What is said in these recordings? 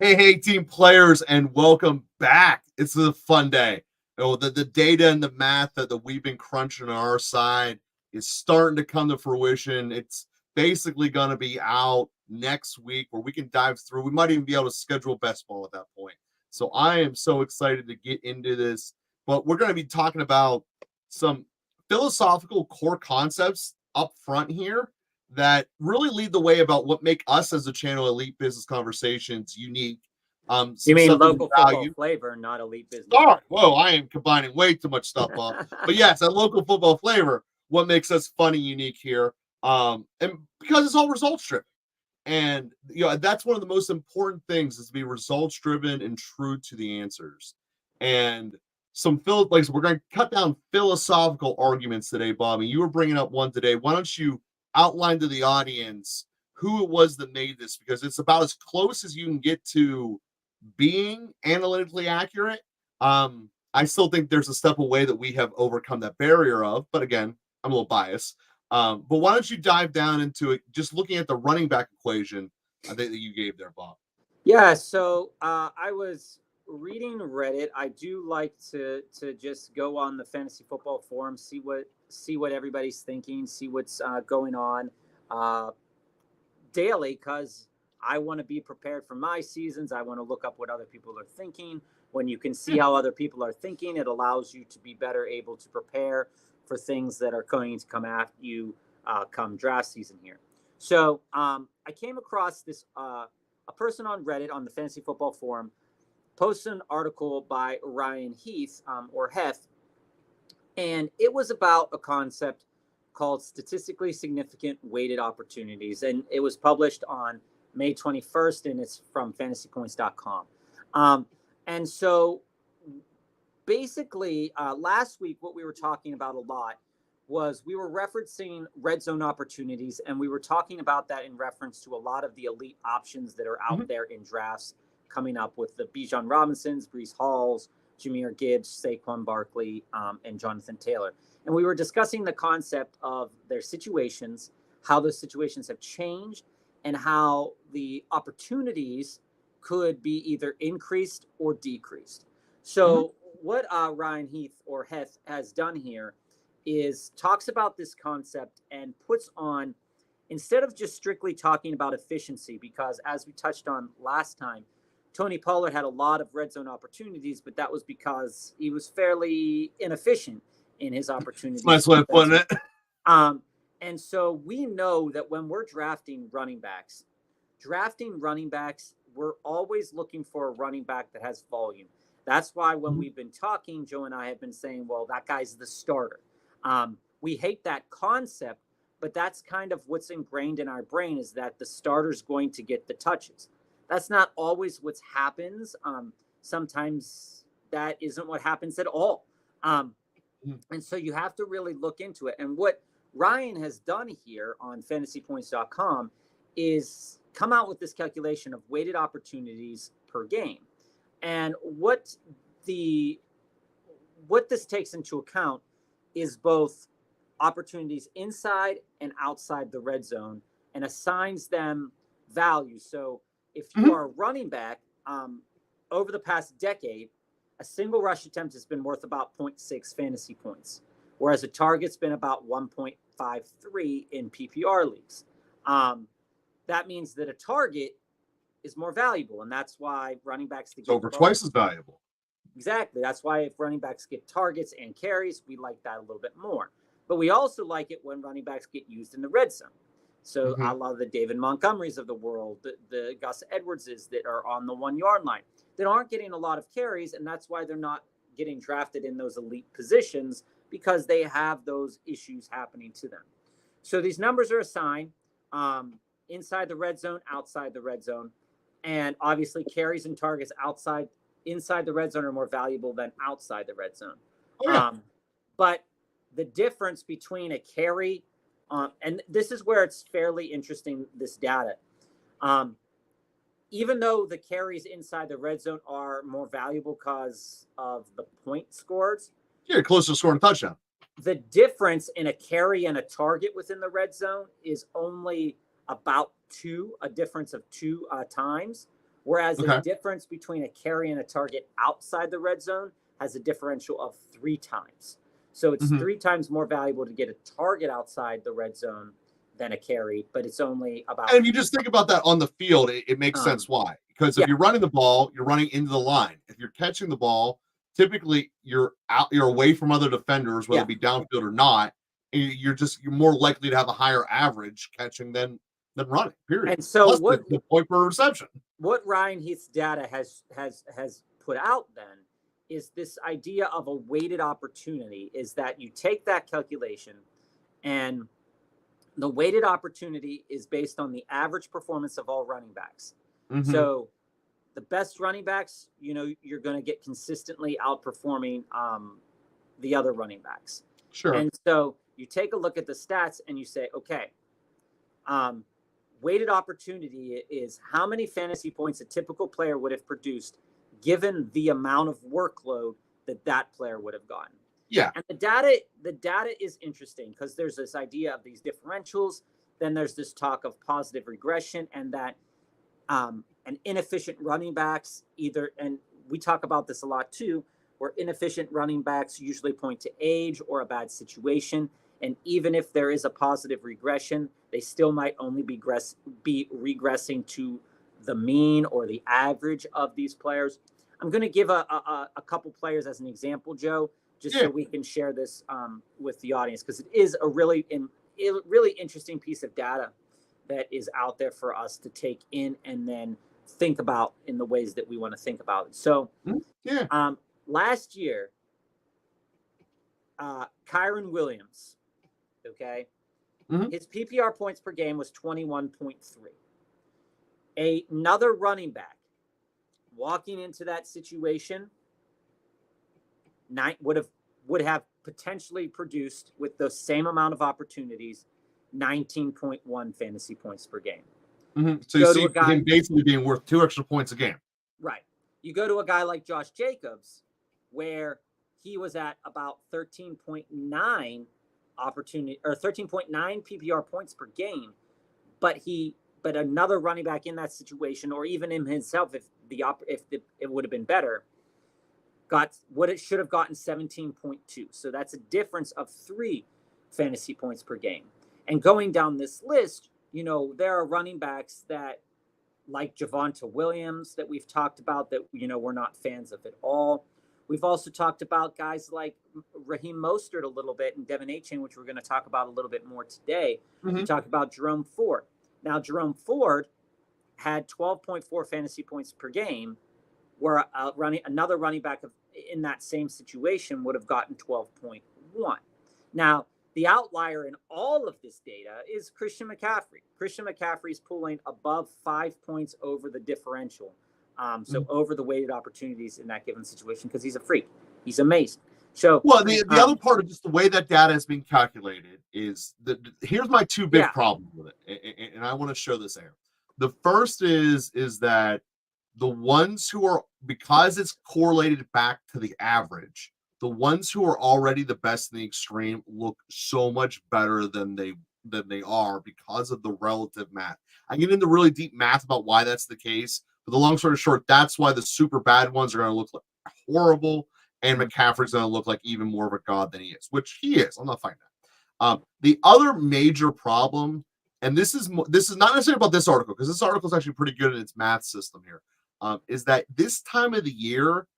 Hey, team players, and welcome back. It's a fun day. The data and the math that we've been crunching on our side is starting to come to fruition. It's basically going to be out next week where we can dive through. We might even be able to schedule best ball at that point. So I am so excited to get into this. But we're going to be talking about some philosophical core concepts up front here that really lead the way about what make us as a channel Elite Business Conversations unique. You Some mean stuff that we local football value. flavor, not elite business Sorry, flavor. whoa, I am combining way too much stuff up. But yes, that local football flavor, what makes us funny, unique here, and because it's all results driven. And that's one of the most important things is to be results driven and true to the answers. And like we're going to cut down philosophical arguments today, Bobby. You were bringing up one today. Why don't you outline to the audience who it was that made this? Because it's about as close as you can get to being analytically accurate. I still think there's a step away that we have overcome that barrier of, but again, I'm a little biased. But why don't you dive down into it, just looking at the running back equation that you gave there, Bob? Yeah, so I was reading Reddit. I do like to just go on the fantasy football forum, see what everybody's thinking, see what's going on uh, daily, because I want to be prepared for my seasons. I want to look up what other people are thinking. When you can see how other people are thinking, it allows you to be better able to prepare for things that are going to come after you come draft season here. So I came across this a person on Reddit on the Fantasy Football Forum posted an article by Ryan Heath or Heth, and it was about a concept called statistically significant weighted opportunities, and it was published on May 21st, and it's from fantasypoints.com. And so basically, last week, what we were talking about a lot was we were referencing red zone opportunities, and we were talking about that in reference to a lot of the elite options that are out there in drafts coming up with the Bijan Robinsons, Brees Halls, Jahmyr Gibbs, Saquon Barkley, and Jonathan Taylor. And we were discussing the concept of their situations, how those situations have changed, and how the opportunities could be either increased or decreased. So, what Ryan Heath or Heth has done here is talks about this concept and puts on, instead of just strictly talking about efficiency, because as we touched on last time, Tony Pollard had a lot of red zone opportunities, but that was because he was fairly inefficient in his opportunities. Nice way of putting it. And so we know that when we're drafting running backs, we're always looking for a running back that has volume. That's why when we've been talking, Joe and I have been saying, well, that guy's the starter. We hate that concept, but that's kind of what's ingrained in our brain is that the starter's going to get the touches. That's not always what happens. Sometimes that isn't what happens at all. And so you have to really look into it. And what Ryan has done here on fantasypoints.com is come out with this calculation of weighted opportunities per game. And what this takes into account is both opportunities inside and outside the red zone and assigns them value. So if you are a running back, over the past decade, a single rush attempt has been worth about 0.6 fantasy points, whereas a target's been about 1.53 in PPR leagues. That means that a target is more valuable, and that's why running backs get over twice as valuable. Exactly. That's why if running backs get targets and carries, we like that a little bit more. But we also like it when running backs get used in the red zone. So a lot of the David Montgomerys of the world, the Gus Edwardses that are on the 1 yard line, that aren't getting a lot of carries, and that's why they're not getting drafted in those elite positions because they have those issues happening to them. So these numbers are assigned inside the red zone, outside the red zone, and obviously carries and targets inside the red zone are more valuable than outside the red zone. But the difference between a carry, and this is where it's fairly interesting, this data. Even though the carries inside the red zone are more valuable because of the point scores. You're closer to scoring a touchdown. The difference in a carry and a target within the red zone is only about a difference of two times, Whereas a Okay. difference between a carry and a target outside the red zone has a differential of 3 times. So it's 3 times more valuable to get a target outside the red zone than a carry, but it's only about. And if you just think about that on the field, it makes sense why. Because if you're running the ball, you're running into the line. If you're catching the ball, typically you're away from other defenders, whether it be downfield or not. And you're more likely to have a higher average catching than running. Period. And so plus what the point per reception. What Ryan Heath's data has put out then is this idea of a weighted opportunity, is that you take that calculation, and the weighted opportunity is based on the average performance of all running backs. So the best running backs, you're going to get consistently outperforming the other running backs. Sure. And so you take a look at the stats and you say, okay, weighted opportunity is how many fantasy points a typical player would have produced given the amount of workload that player would have gotten. Yeah. And the data is interesting because there's this idea of these differentials. Then there's this talk of positive regression, and that and inefficient running backs and we talk about this a lot too, where inefficient running backs usually point to age or a bad situation. And even if there is a positive regression, they still might only be regressing to the mean or the average of these players. I'm going to give a couple players as an example, Joe, just so we can share this with the audience, because it is a really interesting piece of data that is out there for us to take in and then think about in the ways that we want to think about it. So last year, Kyron Williams, okay, his PPR points per game was 21.3. Another running back walking into that situation would have potentially produced, with the same amount of opportunities, 19.1 fantasy points per game. So you see him basically being worth 2 extra points a game. Right. You go to a guy like Josh Jacobs, where he was at about 13.9 opportunity or 13.9 PPR points per game, but another running back in that situation, or even him himself, if it would have been better, got what it should have gotten, 17.2. So that's a difference of 3 fantasy points per game. And going down this list, there are running backs that, like Javonte Williams, that we've talked about, that we're not fans of at all. We've also talked about guys like Raheem Mostert a little bit, and Devin Achane, which we're going to talk about a little bit more today. We talked about Jerome Ford. Now, Jerome Ford had 12.4 fantasy points per game, where another running back in that same situation would have gotten 12.1. Now, the outlier in all of this data is Christian McCaffrey. Christian McCaffrey's pulling above 5 points over the differential. So over the weighted opportunities in that given situation, because he's a freak. He's amazing. So, well, the other part of just the way that data is being calculated is here's my 2 big problems with it, and I want to show this here. The first is that the ones who are, because it's correlated back to the average, the ones who are already the best in the extreme look so much better than they are because of the relative math. I get into really deep math about why that's the case, but the long story short, that's why the super bad ones are going to look like horrible, and McCaffrey's going to look like even more of a god than he is, which he is. I'm not fighting that. The other major problem, and this is not necessarily about this article, because this article is actually pretty good in its math system here, is that this time of the year,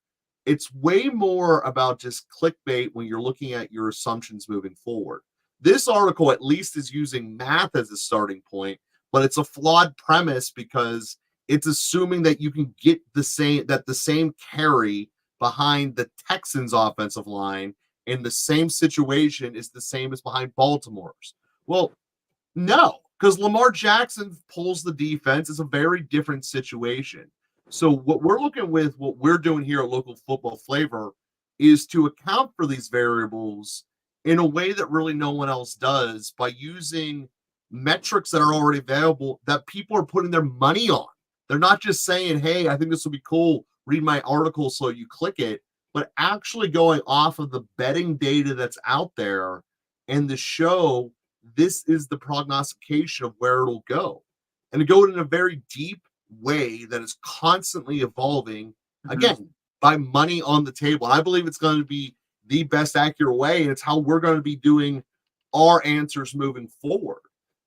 it's way more about just clickbait when you're looking at your assumptions moving forward. This article at least is using math as a starting point, but it's a flawed premise because it's assuming that you can get the same carry behind the Texans offensive line in the same situation is the same as behind Baltimore's. Well, no, because Lamar Jackson pulls the defense. It's a very different situation. So what we're doing here at Local Football Flavor is to account for these variables in a way that really no one else does, by using metrics that are already available that people are putting their money on. They're not just saying, hey, I think this will be cool, read my article so you click it, but actually going off of the betting data that's out there and to show this is the prognostication of where it'll go. And to go in a very deep, way that is constantly evolving, again, by money on the table. I believe it's going to be the best accurate way, and it's how we're going to be doing our answers moving forward.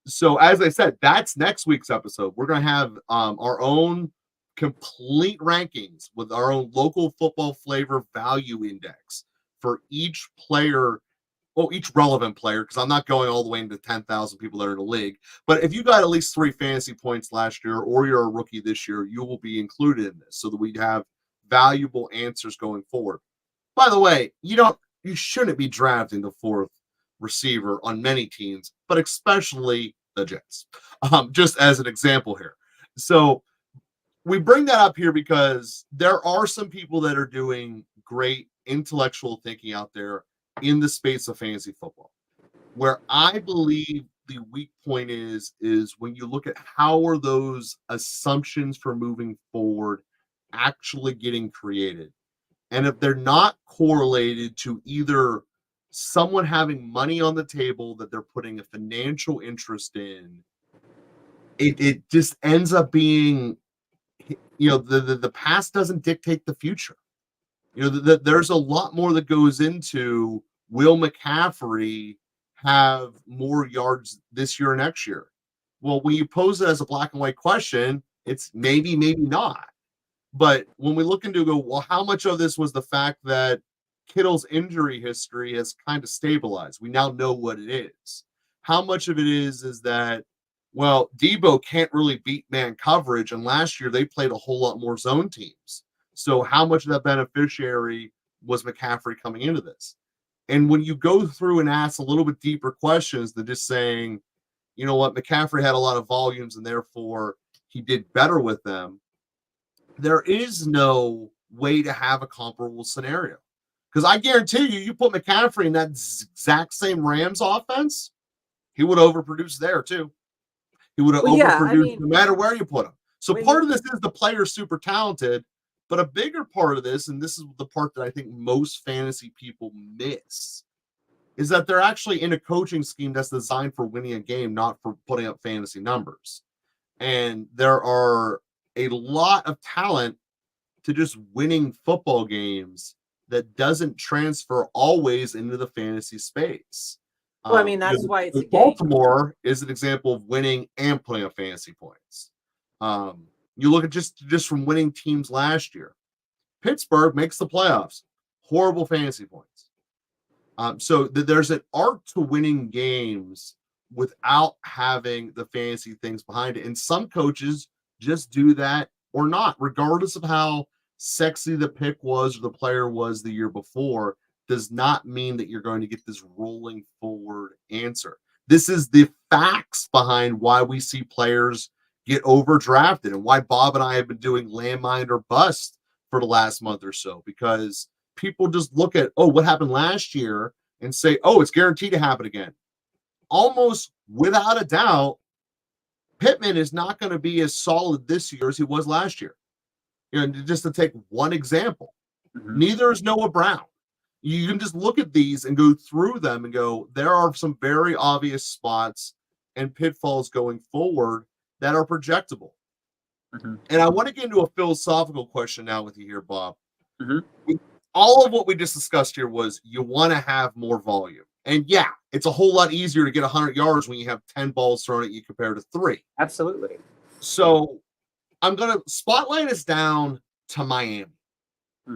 So, as I said, that's next week's episode. We're going to have our own complete rankings with our own local football flavor value index for each player, well, each relevant player, because I'm not going all the way into 10,000 people that are in the league. But if you got at least 3 fantasy points last year, or you're a rookie this year, you will be included in this so that we have valuable answers going forward. By the way, you shouldn't be drafting the 4th receiver on many teams, but especially the Jets. Just as an example here. So we bring that up here because there are some people that are doing great intellectual thinking out there in the space of fantasy football. Where I believe the weak point is when you look at how are those assumptions for moving forward actually getting created. And if they're not correlated to either someone having money on the table that they're putting a financial interest in, it just ends up being, the past doesn't dictate the future. There's a lot more that goes into, will McCaffrey have more yards this year or next year? Well, when you pose it as a black and white question, it's maybe, maybe not. But when we look into go, well, how much of this was the fact that Kittle's injury history has kind of stabilized? We now know what it is. How much of it is that, well, Debo can't really beat man coverage, and last year they played a whole lot more zone teams. So how much of that beneficiary was McCaffrey coming into this? And when you go through and ask a little bit deeper questions than just saying, you know what, McCaffrey had a lot of volumes and therefore he did better with them, there is no way to have a comparable scenario. Because I guarantee you put McCaffrey in that exact same Rams offense, he would overproduce there too. He would have overproduced no matter where you put him. So part of this is the player's super talented, but a bigger part of this, and this is the part that I think most fantasy people miss, is that they're actually in a coaching scheme that's designed for winning a game, not for putting up fantasy numbers. And there are a lot of talent to just winning football games that doesn't transfer always into the fantasy space. Well, I mean, that's why it's Baltimore is an example of winning and putting up fantasy points. You look at just from winning teams last year. Pittsburgh makes the playoffs. Horrible fantasy points. So there's an art to winning games without having the fantasy things behind it. And some coaches just do that or not, regardless of how sexy the pick was or the player was the year before, does not mean that you're going to get this rolling forward answer. This is the facts behind why we see players get overdrafted and why Bob and I have been doing landmine or bust for the last month or so, because people just look at, oh, what happened last year and say, oh, it's guaranteed to happen again. Almost without a doubt, Pittman is not going to be as solid this year as he was last year. Just to take one example, neither is Noah Brown. You can just look at these and go through them and go, there are some very obvious spots and pitfalls going forward that are projectable. And I want to get into a philosophical question now with you here, Bob. All of what we just discussed here was you want to have more volume. And yeah, it's a whole lot easier to get 100 yards when you have 10 balls thrown at you compared to 3. Absolutely. So I'm going to spotlight us down to Miami.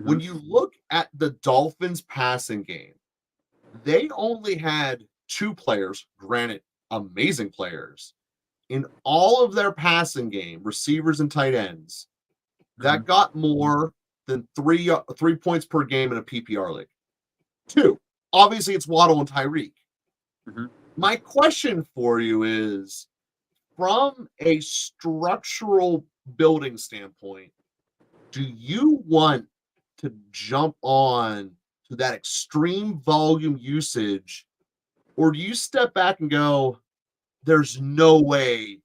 When you look at the Dolphins passing game, they only had 2 players, granted amazing players, in all of their passing game, receivers and tight ends, that got more than 3 points per game in a PPR league. 2. Obviously, it's Waddle and Tyreek. My question for you is, from a structural building standpoint, do you want to jump on to that extreme volume usage, or do you step back and go, there's no way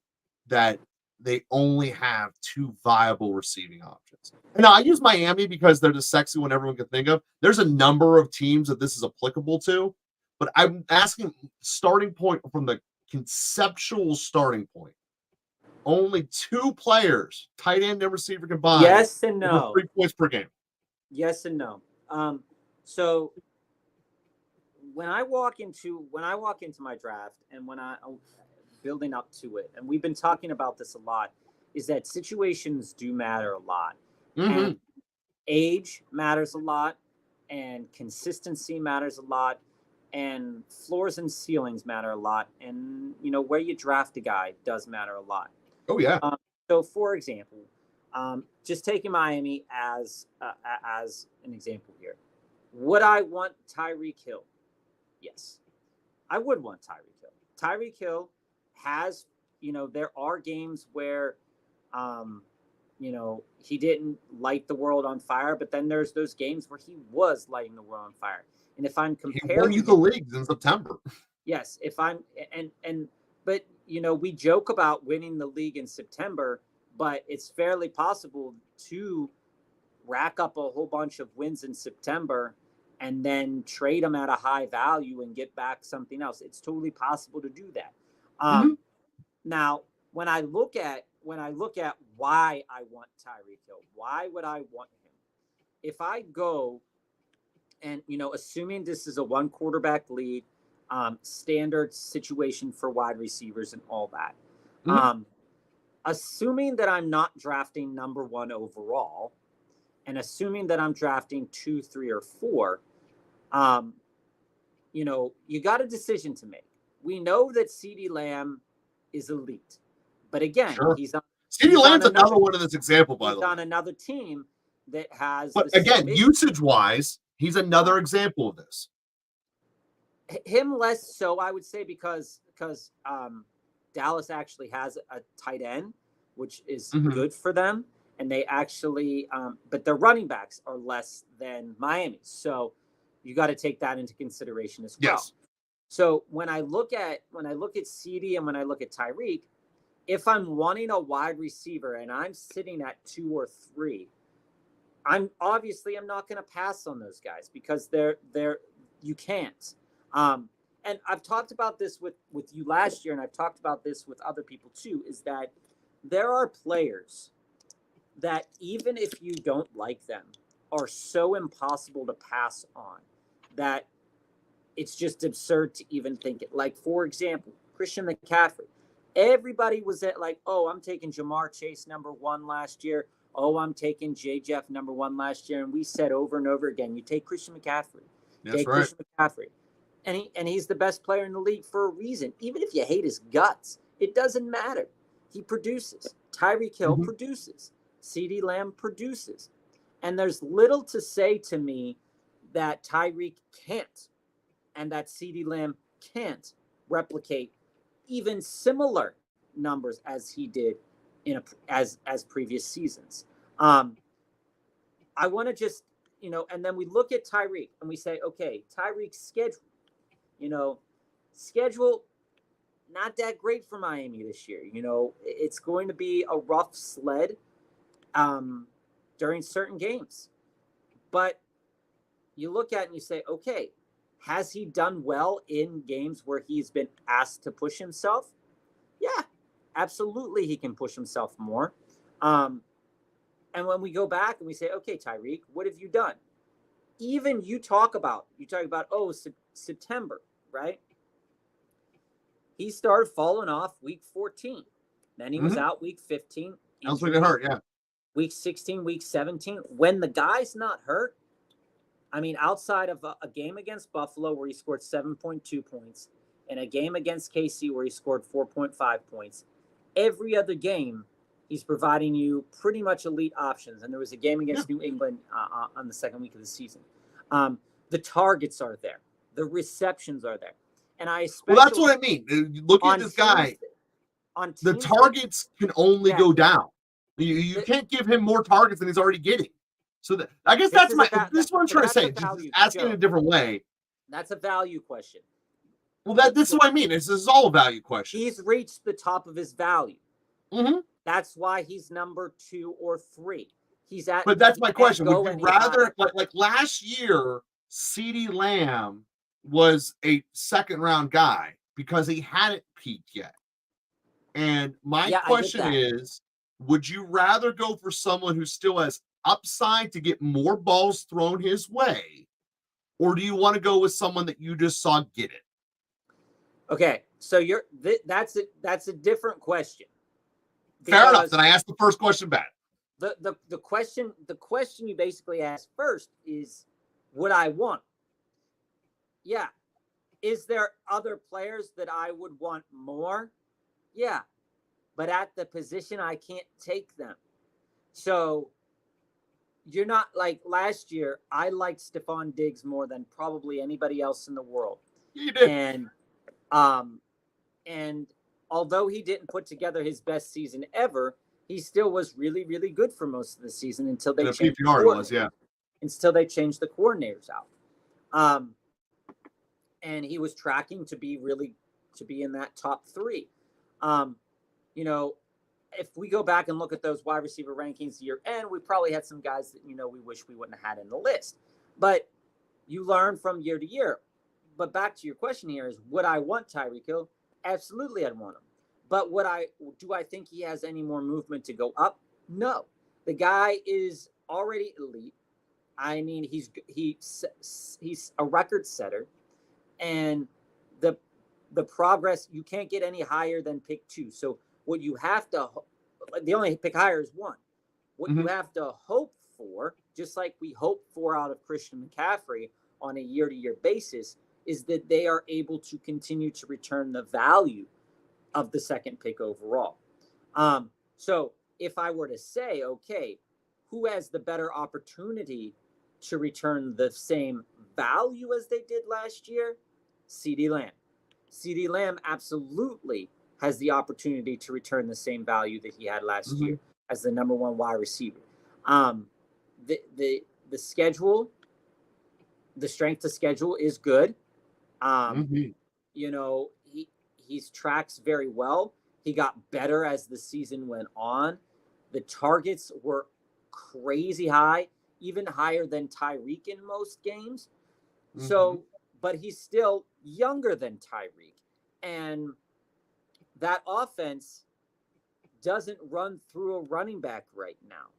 that they only have 2 viable receiving options? And now I use Miami because they're the sexy one everyone can think of. There's a number of teams that this is applicable to, but I'm asking starting point from the conceptual starting point. only 2 players, tight end and receiver combined, Yes and over no. 3 points per game. Yes and no. So when I walk into my draft, and when I'm building up to it, and we've been talking about this a lot, is that situations do matter a lot, and age matters a lot, and consistency matters a lot, and floors and ceilings matter a lot, and where you draft a guy does matter a lot. Oh yeah. So, for example, just taking Miami as an example here, would I want Tyreek Hill? Yes, I would want Tyreek Hill. Tyreek Hill has, there are games where, he didn't light the world on fire, but then there's those games where he was lighting the world on fire. And if I'm comparing, he won you the leagues in September. Yes, if I'm but we joke about winning the league in September, but it's fairly possible to rack up a whole bunch of wins in September and then trade them at a high value and get back something else. It's totally possible to do that. Now, when I look at why I want Tyreek Hill, why would I want him? If I go and assuming this is a 1 quarterback league, standard situation for wide receivers and all that, assuming that I'm not drafting number 1 overall, and assuming that I'm drafting 2, 3, or 4, you got a decision to make. We know that CeeDee Lamb is elite, but again, he's on. CeeDee Lamb's another one in this example, by the way. He's on another team that has. But again, usage-wise, he's another example of this. Him less so, I would say, because Dallas actually has a tight end, which is good for them, and they actually, but their running backs are less than Miami, so you got to take that into consideration as well. Yes. So when I look at CeeDee and when I look at Tyreek, if I'm wanting a wide receiver and I'm sitting at 2 or 3, I'm not going to pass on those guys because you can't. And I've talked about this with you last year, and I've talked about this with other people too, is that there are players that even if you don't like them are so impossible to pass on that it's just absurd to even think it. Like, for example, Christian McCaffrey. Everybody was at like, oh, I'm taking Jamar Chase number 1 last year. Oh, I'm taking J. Jeff number 1 last year. And we said over and over again, you take Christian McCaffrey. Christian McCaffrey. And he's the best player in the league for a reason. Even if you hate his guts, it doesn't matter. He produces. Tyreek Hill produces. CeeDee Lamb produces. And there's little to say to me that Tyreek can't and that CeeDee Lamb can't replicate even similar numbers as he did as previous seasons. I want to just, and then we look at Tyreek and we say, okay, Tyreek's schedule, not that great for Miami this year. It's going to be a rough sled during certain games. But you look at it and you say, okay, has he done well in games where he's been asked to push himself? Yeah, absolutely he can push himself more. And when we go back and we say, okay, Tyreek, what have you done? Even you talk about, September, right? He started falling off week 14. Then he was out week 15. Sounds like it hurt, yeah. Week 16, week 17. When the guy's not hurt, I mean, outside of a game against Buffalo where he scored 7.2 points and a game against KC where he scored 4.5 points, every other game he's providing you pretty much elite options. And there was a game against New England on the second week of the season. The targets are there. The receptions are there. And that's what I mean. Looking at this guy, the targets can only go down. You can't give him more targets than he's already getting. So I guess this is what I'm trying to say. Just asking in a different way. That's a value question. Well, this is what I mean. This is all a value question. He's reached the top of his value. That's why he's number 2 or 3. But that's my question. Would you rather, like last year, CeeDee Lamb was a second-round guy because he hadn't peaked yet. And my Yeah, I get question that. is, would you rather go for someone who still has upside to get more balls thrown his way, or do you want to go with someone that you just saw get it? Okay, so that's a different question Fair enough. Then because I asked the first question back. the question you basically asked first is what I want. Yeah. Is there other players that I would want more? Yeah. But at the position I can't take them. So you're not like last year, I liked Stephon Diggs more than probably anybody else in the world. You did. And um and although he didn't put together his best season ever, he still was really, really good for most of the season until In they a changed the PPR, it was, yeah. until they changed the coordinators out. Um, and he was tracking to be in that top three. Um, you know, if we go back and look at those wide receiver rankings year end, we probably had some guys that we wish we wouldn't have had in the list. But you learn from year to year. But back to your question here is, would I want Tyreek Hill? Absolutely, I'd want him. But do I think he has any more movement to go up? No. The guy is already elite. I mean, he's a record setter, and the the progress, you can't get any higher than pick 2. So what you have to, the only pick higher is 1. What you have to hope for, just like we hope for out of Christian McCaffrey on a year-to-year basis, is that they are able to continue to return the value of the second pick overall. So if I were to say, okay, who has the better opportunity to return the same value as they did last year? CeeDee Lamb. CeeDee Lamb absolutely has the opportunity to return the same value that he had last year as the number 1 wide receiver. The schedule, the strength of schedule is good. He's tracks very well. He got better as the season went on. The targets were crazy high, even higher than Tyreek in most games. So, but he's still younger than Tyreek. And that offense doesn't run through a running back right now.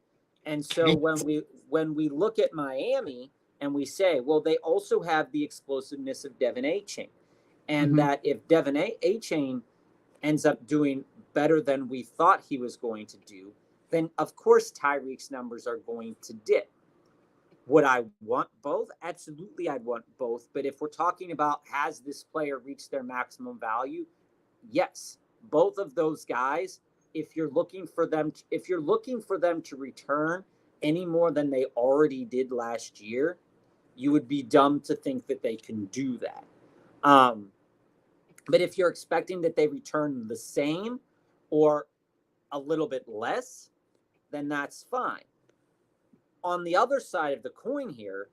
And so when we look at Miami and we say, well, they also have the explosiveness of Devin Achane. And that if Devin Achane ends up doing better than we thought he was going to do, then of course Tyreek's numbers are going to dip. Would I want both? Absolutely, I'd want both. But if we're talking about, has this player reached their maximum value? Yes, both of those guys. If you're looking for them to return any more than they already did last year, you would be dumb to think that they can do that. But if you're expecting that they return the same or a little bit less, then that's fine. On the other side of the coin here,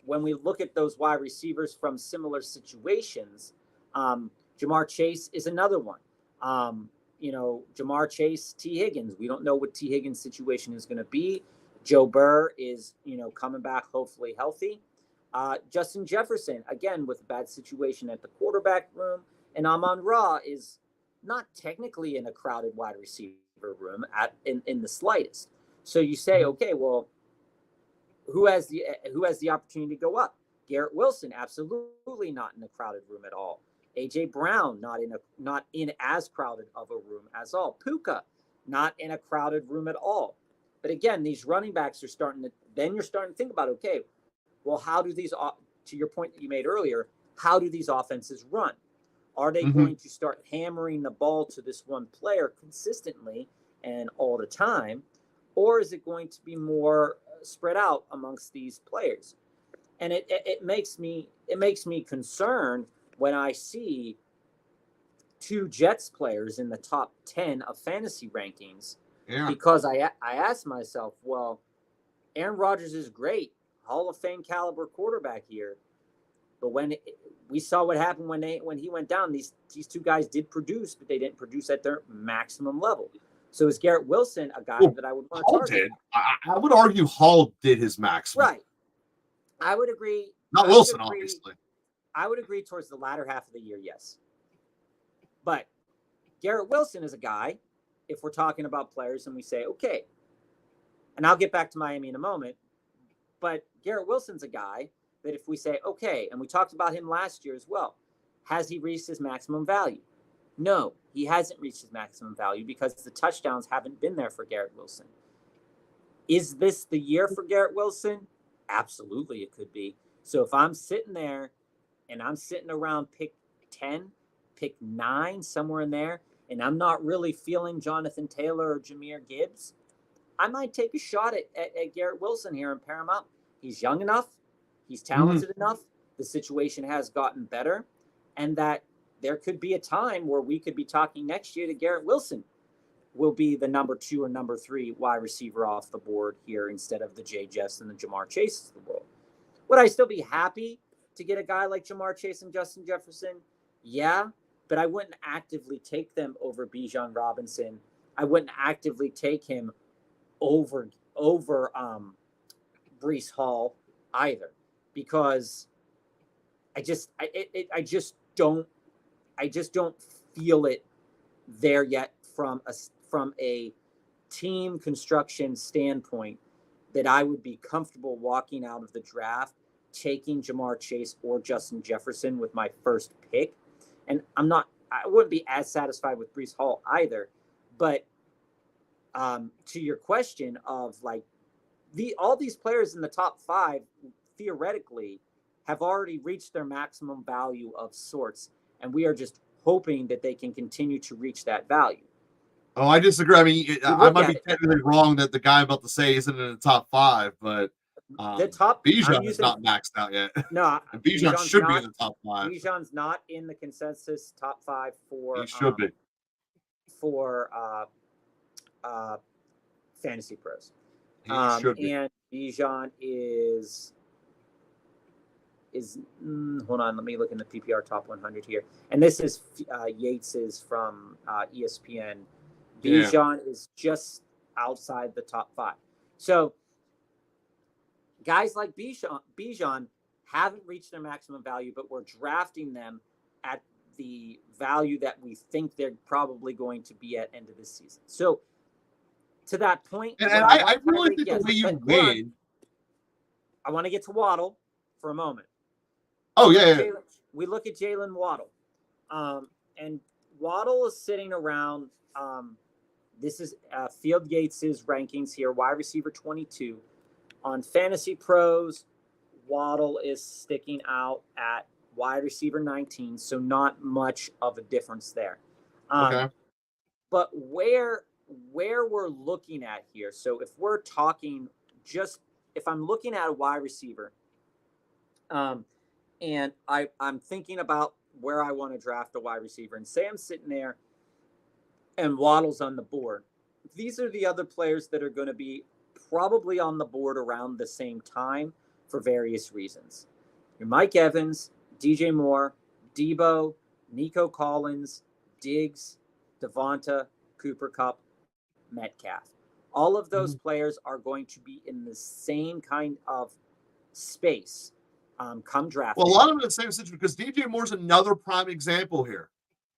when we look at those wide receivers from similar situations, Jamar Chase is another one. Jamar Chase, T. Higgins, we don't know what T. Higgins' situation is going to be. Joe Burr is, coming back hopefully healthy. Justin Jefferson, again, with a bad situation at the quarterback room. And Amon-Ra is not technically in a crowded wide receiver room in the slightest. So you say, okay, well, who has the opportunity to go up? Garrett Wilson, absolutely not in a crowded room at all. A.J. Brown, not in as crowded of a room as all. Puka, not in a crowded room at all. But again, these running backs you're starting to think about, okay, well, how do these, to your point that you made earlier, how do these offenses run? Are they going to start hammering the ball to this one player consistently and all the time? Or is it going to be more spread out amongst these players? And it makes me concerned when I see 2 Jets players in the top 10 of fantasy rankings, because I ask myself, well, Aaron Rodgers is great, Hall of Fame caliber quarterback here, but when we saw what happened when he went down, these 2 guys did produce, but they didn't produce at their maximum level. So is Garrett Wilson a guy that I would want to target? I would argue Hall did his maximum. Right. I would agree. Not Wilson, obviously. I would agree towards the latter half of the year, yes. But Garrett Wilson is a guy, if we're talking about players and we say, okay, and I'll get back to Miami in a moment, but Garrett Wilson's a guy that if we say, okay, and we talked about him last year as well, has he reached his maximum value? No, he hasn't reached his maximum value because the touchdowns haven't been there for Garrett Wilson. Is this the year for Garrett Wilson? Absolutely, it could be. So if I'm sitting there and I'm sitting around pick 10, pick 9, somewhere in there, and I'm not really feeling Jonathan Taylor or Jahmyr Gibbs, I might take a shot at Garrett Wilson here and pair him up. He's young enough. He's talented enough. The situation has gotten better. And that there could be a time where we could be talking next year to Garrett Wilson will be the number 2 or number 3 wide receiver off the board here instead of the Jay Jeffs and the Jamar Chases of the world. Would I still be happy to get a guy like Jamar Chase and Justin Jefferson? Yeah, but I wouldn't actively take them over Bijan Robinson. I wouldn't actively take him over Breece Hall either, because I just don't feel it there yet from a team construction standpoint that I would be comfortable walking out of the draft taking Jamar Chase or Justin Jefferson with my first pick. And I wouldn't be as satisfied with Breece Hall either. But to your question of like all these players in the top 5 theoretically have already reached their maximum value of sorts. And we are just hoping that they can continue to reach that value. Oh, I disagree. I mean, I might be technically wrong that the guy I'm about to say isn't in the top 5, but the top Bijan is not maxed out yet. No, and Bijan should be in the top 5. Bijan's not in the consensus top 5 for. He should be for Fantasy Pros. He should be. And Bijan is hold on, let me look in the PPR top 100 here. And this is Yates's from ESPN. Bijan is just outside the top 5. So guys like Bijan haven't reached their maximum value, but we're drafting them at the value that we think they're probably going to be at end of this season. So to that point, and I really think the way you win. I want to get to Waddle for a moment. Oh, yeah. We look at Jalen Waddle. And Waddle is sitting around, this is Field Yates' rankings here, wide receiver 22. On Fantasy Pros, Waddle is sticking out at wide receiver 19, so not much of a difference there. Okay. But where we're looking at here, so if we're talking if I'm looking at a wide receiver, and I'm thinking about where I want to draft a wide receiver, and say I'm sitting there and Waddle's on the board. These are the other players that are going to be probably on the board around the same time for various reasons. Your Mike Evans, DJ Moore, Debo, Nico Collins, Diggs, Devonta, Cooper Kupp, Metcalf. All of those players are going to be in the same kind of space come draft. Well, a lot of them in the same situation because DJ Moore's another prime example here.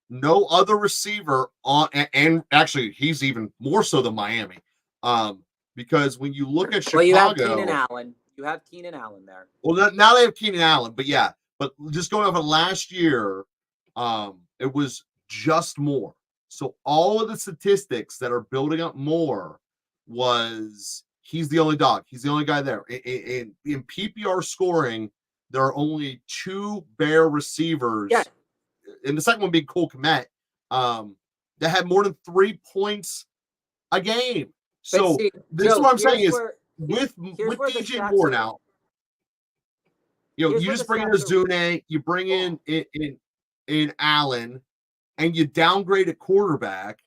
No other receiver and actually he's even more so than Miami. Because when you look at Chicago, you have Keenan Allen. You have Keenan Allen there. Well, now they have Keenan Allen, but yeah. But just going off of last year, it was just Moore. So all of the statistics that are building up Moore was he's the only dog. He's the only guy there. In PPR scoring, there are only 2 Bear receivers. Yeah. And the second one being Cole Kmet, that had more than 3 points a game. So this is what I'm saying is with DJ Moore now, you just bring in Azune, you bring in Allen, and you downgrade a quarterback.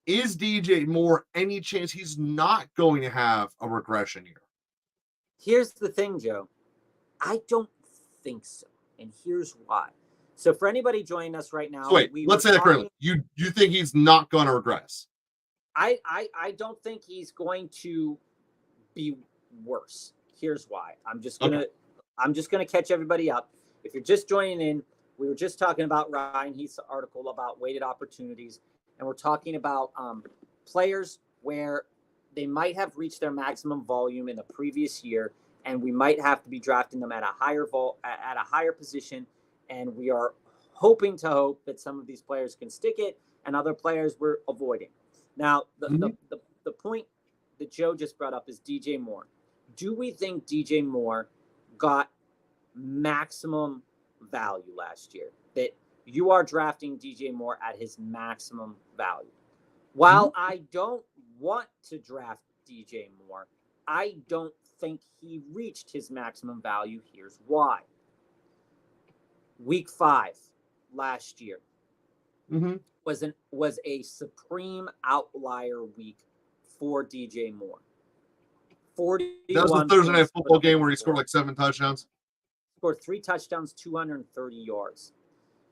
Is DJ Moore any chance he's not going to have a regression year? Here's the thing, Joe. I don't think so. And here's why. So for anybody joining us right now, so wait, let's say that correctly. You think he's not going to regress? I don't think he's going to be worse. Here's why. I'm just gonna catch everybody up. If you're just joining in, We were just talking about Ryan Heath's article about weighted opportunities, and we're talking about players where they might have reached their maximum volume in the previous year, and we might have to be drafting them at a higher position, and we are hoping that some of these players can stick it, and other players we're avoiding. Now, the point that Joe just brought up is DJ Moore. Do we think DJ Moore got maximum value last year? That you are drafting DJ Moore at his maximum value? While I don't want to draft DJ Moore, I don't think he reached his maximum value. Here's why. Week 5 last year was a supreme outlier week for DJ Moore. 41 That was the Thursday night football game where he scored like 7 touchdowns. Scored 3 touchdowns, 230 yards.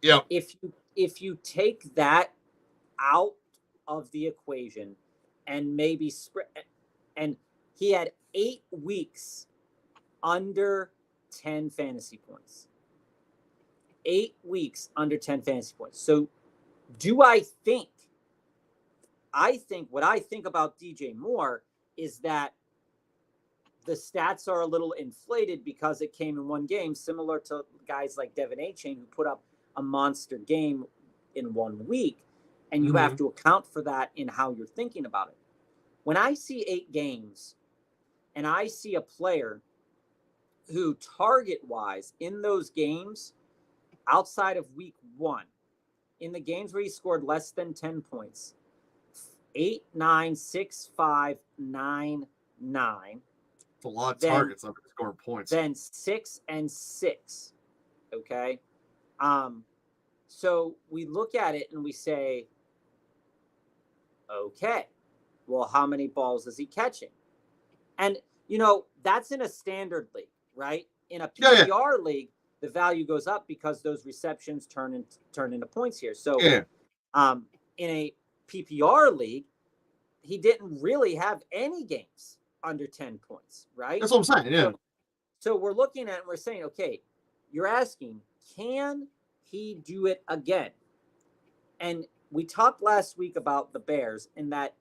Yeah. If you take that out of the equation and maybe and he had 8 weeks under 10 fantasy points. 8 weeks under 10 fantasy points. So what I think about DJ Moore is that the stats are a little inflated because it came in one game, similar to guys like Devin A-Chain who put up a monster game in 1 week. And you have to account for that in how you're thinking about it. When I see 8 games and I see a player who target-wise in those games, outside of week 1, in the games where he scored less than 10 points, 8, 9, 6, 5, 9, 9. It's a lot of targets up to scoring points. Then 6 and 6. Okay. So we look at it and we say, okay, well, how many balls is he catching? And, that's in a standard league, right? In a PPR league, the value goes up because those receptions turn into points here. So in a PPR league, he didn't really have any games under 10 points, right? That's what I'm saying, yeah. So we're looking at it and we're saying, okay, you're asking, can he do it again? And we talked last week about the Bears and that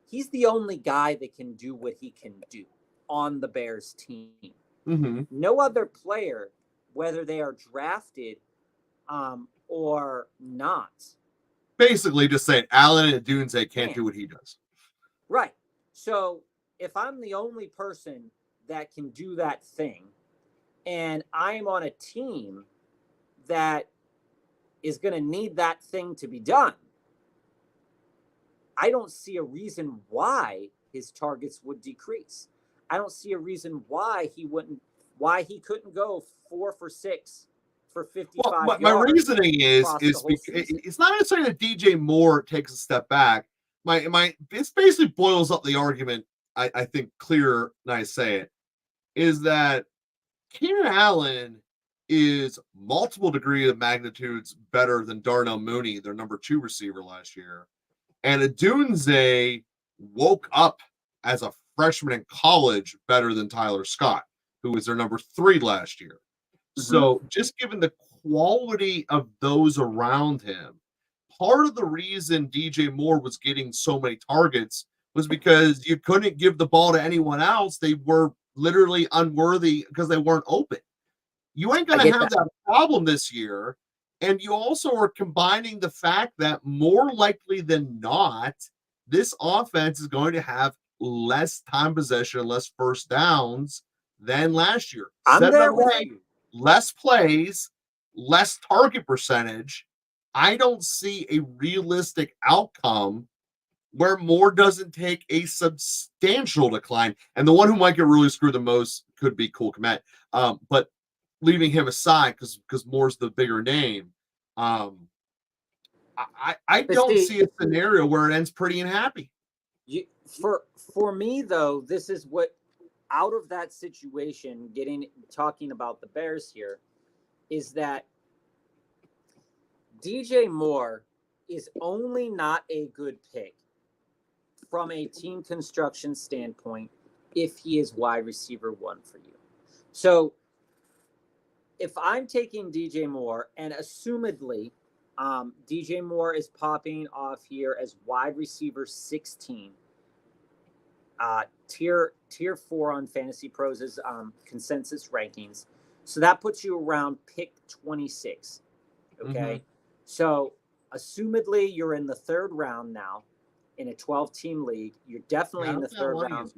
he's the only guy that can do what he can do on the Bears team. No other player, whether they are drafted or not. Basically just saying Allen and Dunze can't do what he does. Right. So if I'm the only person that can do that thing and I'm on a team that is going to need that thing to be done, I don't see a reason why his targets would decrease. I don't see a reason why he couldn't go 4 for 6 for 55 yards. My reasoning is it's not necessarily that DJ Moore takes a step back. It basically boils up the argument, I think clearer than I say it, is that Keenan Allen is multiple degree of magnitudes better than Darnell Mooney, their number 2 receiver last year. And Adunze woke up as a freshman in college better than Tyler Scott, who was their number 3 last year. So just given the quality of those around him, part of the reason DJ Moore was getting so many targets was because you couldn't give the ball to anyone else. They were literally unworthy because they weren't open. You ain't going to have that problem this year. And you also are combining the fact that more likely than not, this offense is going to have less time possession, less first downs than last year. I'm there with you. Less plays, less target percentage. I don't see a realistic outcome where Moore doesn't take a substantial decline. And the one who might get really screwed the most could be Cole Kmet. But leaving him aside, because Moore's the bigger name, I don't see a scenario where it ends pretty unhappy. For me, though, this is what, out of that situation, talking about the Bears here, is that DJ Moore is only not a good pick from a team construction standpoint if he is wide receiver 1 for you. So if I'm taking DJ Moore, and assumedly, DJ Moore is popping off here as wide receiver 16, tier 4 on Fantasy Pros' consensus rankings. So that puts you around pick 26. Okay, Mm-hmm. so assumedly you're in the third round now in a 12-team league. You're definitely in the third round.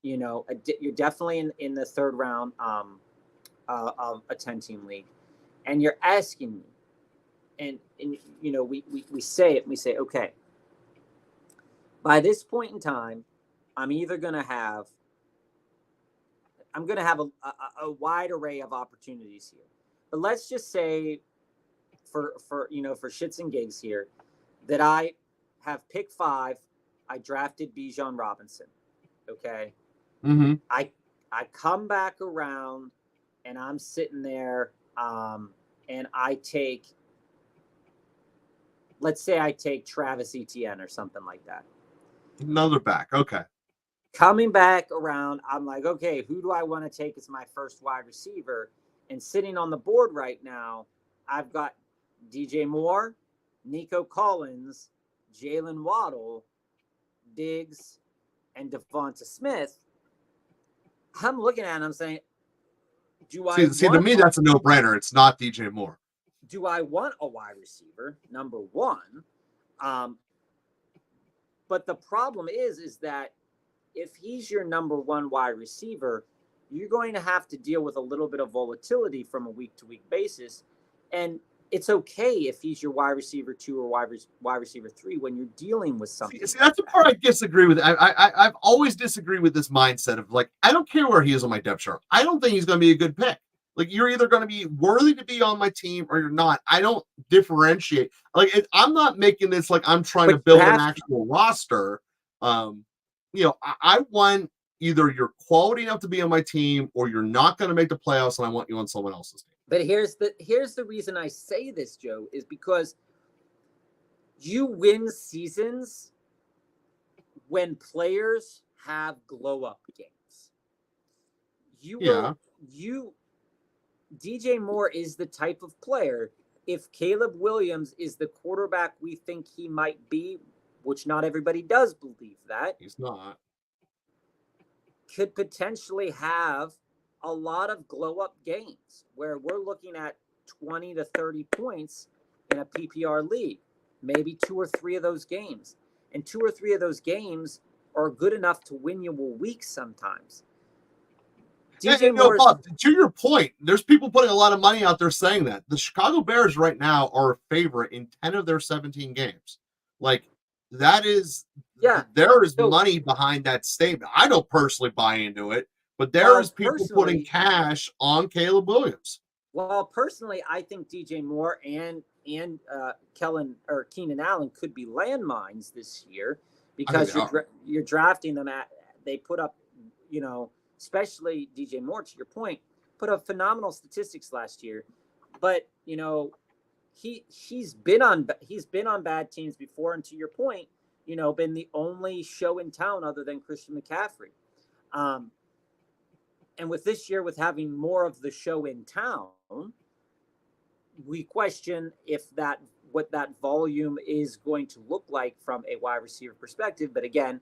You know, you're definitely in the third round of a 10-team league, and you're asking me, and you know, we say it. We say, okay, by this point in time, I'm going to have a wide array of opportunities here. But let's just say, for shits and gigs here, that I have pick 5. I drafted Bijan Robinson. Okay. Mm-hmm. I come back around and I'm sitting there, and I take, let's say I take Travis Etienne or something like that. Another back. Okay. Coming back around, I'm like, okay, who do I want to take as my first wide receiver? And sitting on the board right now, I've got DJ Moore, Nico Collins, Jalen Waddle, Diggs, and Devonta Smith. I'm looking at it and I'm saying, see, to me, that's a no-brainer. It's not DJ Moore. Do I want a wide receiver? Number one. But the problem is that if he's your number one wide receiver, you're going to have to deal with a little bit of volatility from a week-to-week basis. And it's okay if he's your wide receiver 2 or wide receiver 3 when you're dealing with something. See, that's the part I disagree with. I've always disagreed with this mindset of, like, I don't care where he is on my depth chart. I don't think he's going to be a good pick. Like, you're either going to be worthy to be on my team or you're not. I don't differentiate. Like, I'm not making this like I'm trying to build an actual roster. You know, I want either you're quality enough to be on my team or you're not going to make the playoffs and I want you on someone else's team. But here's the reason I say this, Joe, is because you win seasons when players have glow up games. DJ Moore is the type of player, if Caleb Williams is the quarterback we think he might be, which not everybody does believe that. He's not. Could potentially have a lot of glow-up games where we're looking at 20 to 30 points in a PPR league, maybe 2 or 3 of those games. And 2 or 3 of those games are good enough to win you a week sometimes. Bob, to your point, there's people putting a lot of money out there saying that. The Chicago Bears right now are a favorite in 10 of their 17 games. Like, that is, there is money behind that statement. I don't personally buy into it, but there is people putting cash on Caleb Williams. Well, personally, I think DJ Moore and Keenan Allen could be landmines this year because you're drafting them they put up, you know, especially DJ Moore, to your point, put up phenomenal statistics last year, but you know, he's been on bad teams before, and to your point, you know, been the only show in town other than Christian McCaffrey. And with this year, with having more of the show in town, we question what that volume is going to look like from a wide receiver perspective. But again,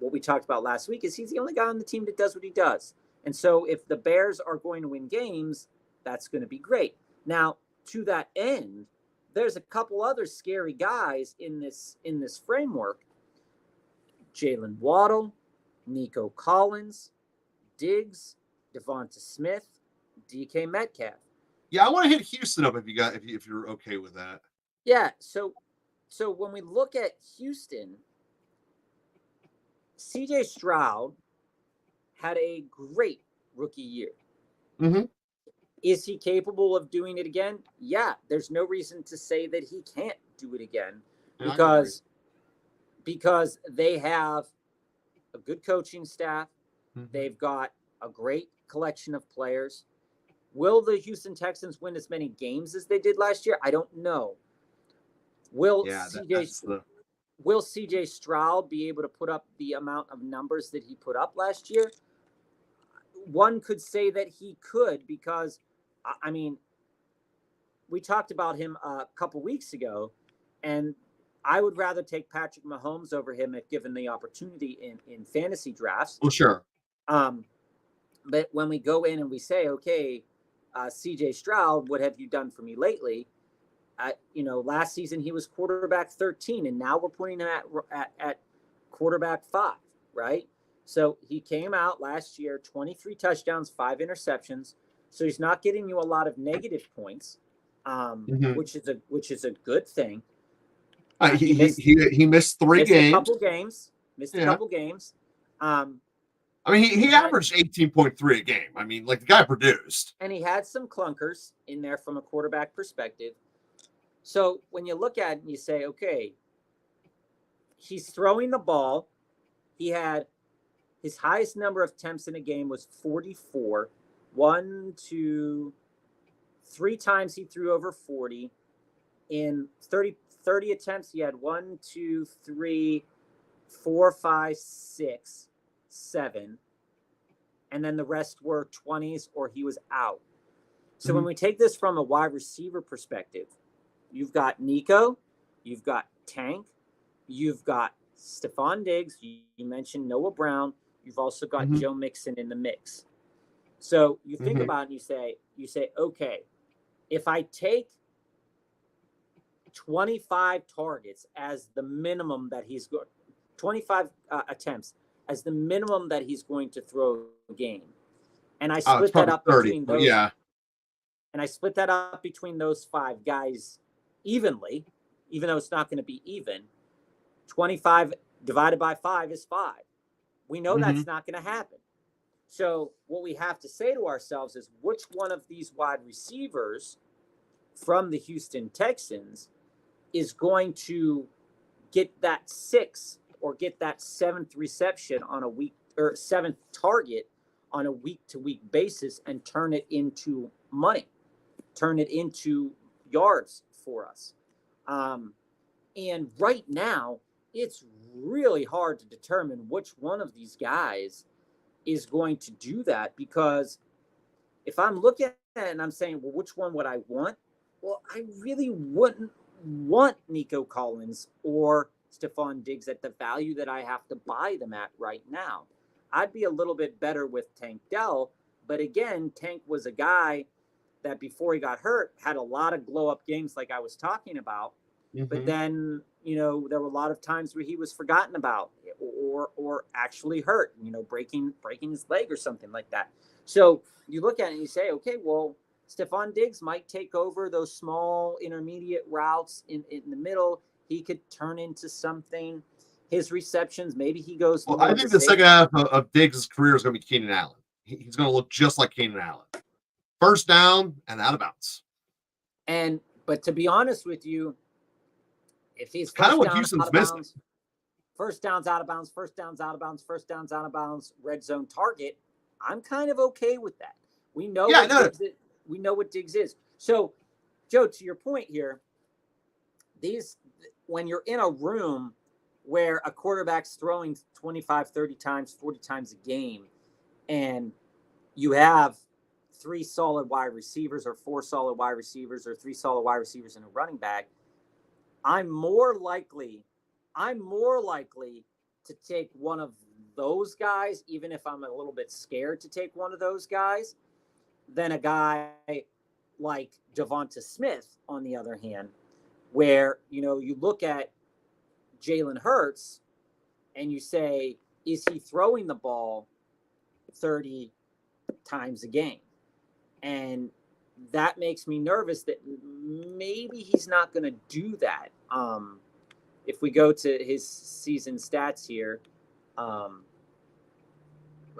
what we talked about last week is he's the only guy on the team that does what he does. And so if the Bears are going to win games, that's going to be great. Now, to that end, there's a couple other scary guys in this framework. Jalen Waddle, Nico Collins, Diggs, Devonta Smith, DK Metcalf. Yeah, I want to hit Houston up if you're okay with that. Yeah, so when we look at Houston, CJ Stroud had a great rookie year. Mm-hmm. Is he capable of doing it again? Yeah, there's no reason to say that he can't do it again because they have a good coaching staff. Mm-hmm. They've got a great collection of players. Will the Houston Texans win as many games as they did last year? I don't know. Will CJ Stroud be able to put up the amount of numbers that he put up last year? One could say that he could, because I mean, we talked about him a couple weeks ago, and I would rather take Patrick Mahomes over him if given the opportunity in fantasy drafts. Well, sure. But when we go in and we say, okay, CJ Stroud, what have you done for me lately? Last season he was quarterback 13, and now we're putting him at quarterback 5, right? So he came out last year, 23 touchdowns, 5 interceptions. So he's not getting you a lot of negative points, which is a good thing. He missed 3 games. Missed a couple games. I mean, he averaged 18.3 a game. I mean, like, the guy produced. And he had some clunkers in there from a quarterback perspective. So when you look at it and you say, okay, he's throwing the ball. He had his highest number of attempts in a game was 44. 3 times he threw over 40. In 30 attempts, he had 1, 2, 3, 4, 5, 6, 7. And then the rest were 20s or he was out. So when we take this from a wide receiver perspective, you've got Nico, you've got Tank, you've got Stephon Diggs, you mentioned Noah Brown, you've also got Joe Mixon in the mix. So you think about it and you say, okay, if I take 25 targets as the minimum that he's going, 25 attempts as the minimum that he's going to throw a game, and I split that up 30, between those, and I split that up between those 5 guys evenly, even though it's not going to be even. 25 divided by 5 is 5. We know that's not going to happen. So what we have to say to ourselves is, which one of these wide receivers from the Houston Texans is going to get that 6 or get that 7th reception on a week, or 7th target on a week-to-week basis, and turn it into money, turn it into yards for us. And right now, it's really hard to determine which one of these guys is going to do that, because if I'm looking at it and I'm saying, well, which one would I want? Well, I really wouldn't want Nico Collins or Stephon Diggs at the value that I have to buy them at right now. I'd be a little bit better with Tank Dell, but again, Tank was a guy that before he got hurt had a lot of glow-up games like I was talking about. But then, there were a lot of times where he was forgotten about or actually hurt, breaking his leg or something like that. So you look at it and you say, okay, well, Stephon Diggs might take over those small intermediate routes in the middle. He could turn into something. His receptions, maybe he goes. Well, I think the second half of Diggs' career is going to be Keenan Allen. He's going to look just like Keenan Allen. First down and out of bounds. But to be honest with you, if he's kind of what Houston's missing. First downs out of bounds, first downs out of bounds, first downs out of bounds, red zone target, I'm kind of okay with that. We know what Diggs is. So, Joe, to your point here, when you're in a room where a quarterback's throwing 25, 30 times, 40 times a game, and you have 3 solid wide receivers or 4 solid wide receivers or 3 solid wide receivers in a running back, I'm more likely to take one of those guys, even if I'm a little bit scared to take one of those guys, than a guy like Devonta Smith, on the other hand, where, you look at Jalen Hurts and you say, is he throwing the ball 30 times a game? And that makes me nervous that maybe he's not going to do that. If we go to his season stats here, let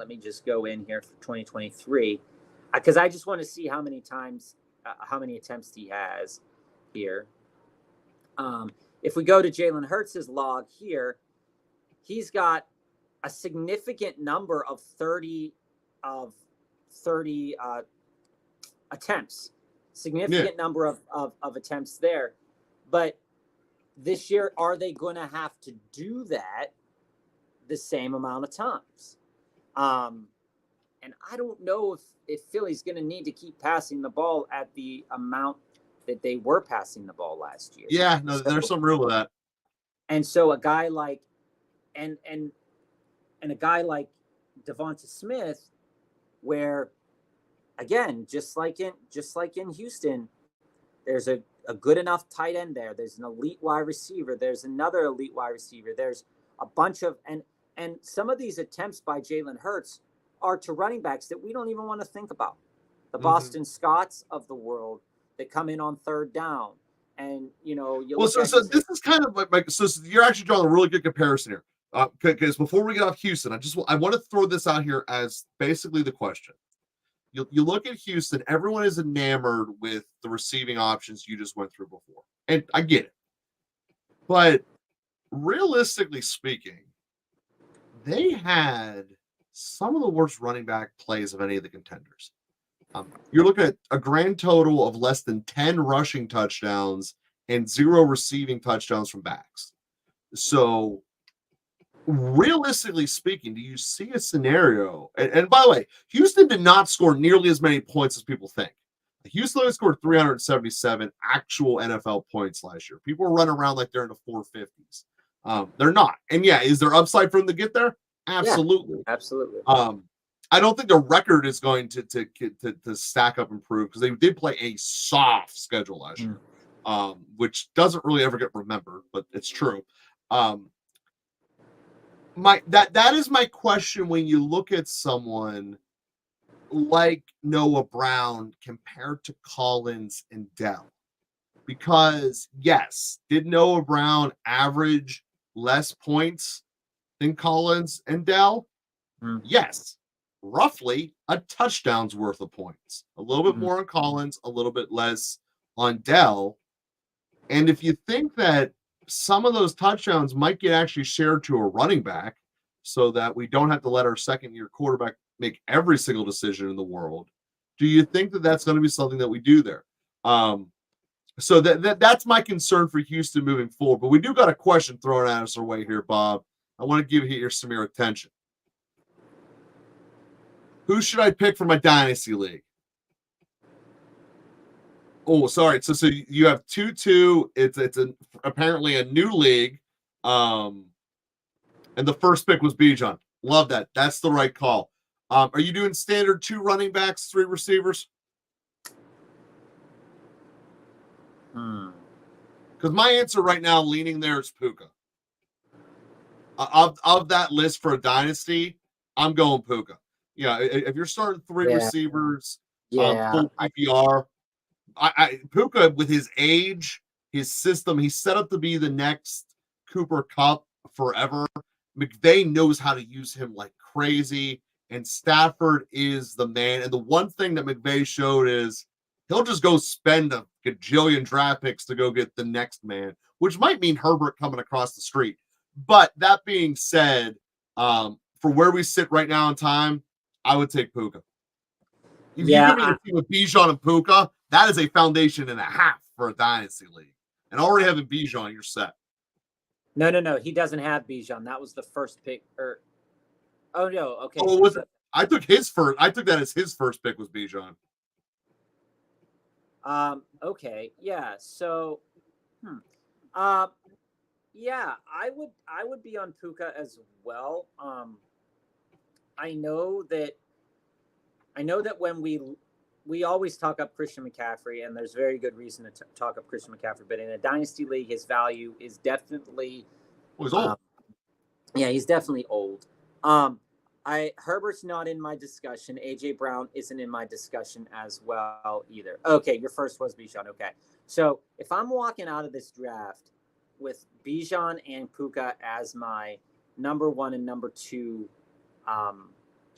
me just go in here for 2023, because I just want to see how many attempts he has here. If we go to Jalen Hurts' log here, he's got a significant number of 30 attempts, significant number of attempts there. But this year, are they going to have to do that the same amount of times? And I don't know if Philly's going to need to keep passing the ball at the amount that they were passing the ball last year. Yeah, no, there's some real with that. And so a guy like and a guy like Devonta Smith, where again, just like in Houston, there's a good enough tight end there. There's an elite wide receiver. There's another elite wide receiver. There's a bunch of and some of these attempts by Jalen Hurts are to running backs that we don't even want to think about. The Boston Scotts of the world that come in on third down. And, so this is kind of like so you're actually drawing a really good comparison here. Because before we get off Houston, I want to throw this out here as basically the question. You look at Houston, everyone is enamored with the receiving options you just went through before. And I get it. But realistically speaking, they had some of the worst running back plays of any of the contenders. You're looking at a grand total of less than 10 rushing touchdowns and 0 receiving touchdowns from backs. So, realistically speaking, do you see a scenario? And by the way, Houston did not score nearly as many points as people think. Houston only scored 377 actual NFL points last year. People are running around like they're in the 450s. They're not. And yeah, is there upside for them to get there? Absolutely. Yeah, absolutely. I don't think the record is going to stack up and prove because they did play a soft schedule last year, which doesn't really ever get remembered, but it's true. That is my question when you look at someone like Noah Brown compared to Collins and Dell. Because yes, did Noah Brown average less points than Collins and Dell? Yes. Roughly a touchdown's worth of points. A little bit more on Collins, a little bit less on Dell. And if you think that some of those touchdowns might get actually shared to a running back so that we don't have to let our second-year quarterback make every single decision in the world, do you think that that's going to be something that we do there? So that's my concern for Houston moving forward. But we do got a question thrown at us our way here, Bob. I want to give you some of your attention. Who should I pick for my dynasty league? Oh, sorry. So you have 2-2. It's apparently a new league. And the first pick was Bijan. Love that. That's the right call. Are you doing standard 2 running backs, 3 receivers? Because my answer right now, leaning there, is Puka. Of that list for a dynasty, I'm going Puka. Yeah, if you're starting 3 receivers, full PPR, Puka with his age, his system, he's set up to be the next Cooper Kupp forever. McVay knows how to use him like crazy, and Stafford is the man. And the one thing that McVay showed is he'll just go spend a gajillion draft picks to go get the next man, which might mean Herbert coming across the street. But that being said, for where we sit right now in time, I would take Puka. If you give me a team with Bijan and Puka, that is a foundation and a half for a dynasty league. And already having Bijan, you're set. No. He doesn't have Bijan. That was the first pick. Oh no. Okay. Oh, was it? I took his first. I took that as his first pick was Bijan. Okay. Yeah. So. Yeah. I would be on Puka as well. I know that when we always talk up Christian McCaffrey, and there's very good reason to talk up Christian McCaffrey, but in a dynasty league, his value is definitely. He's old. Yeah, he's definitely old. Herbert's not in my discussion. AJ Brown isn't in my discussion as well either. Okay, your first was Bijan. Okay, so if I'm walking out of this draft with Bijan and Puka as my number 1 and number 2. I'm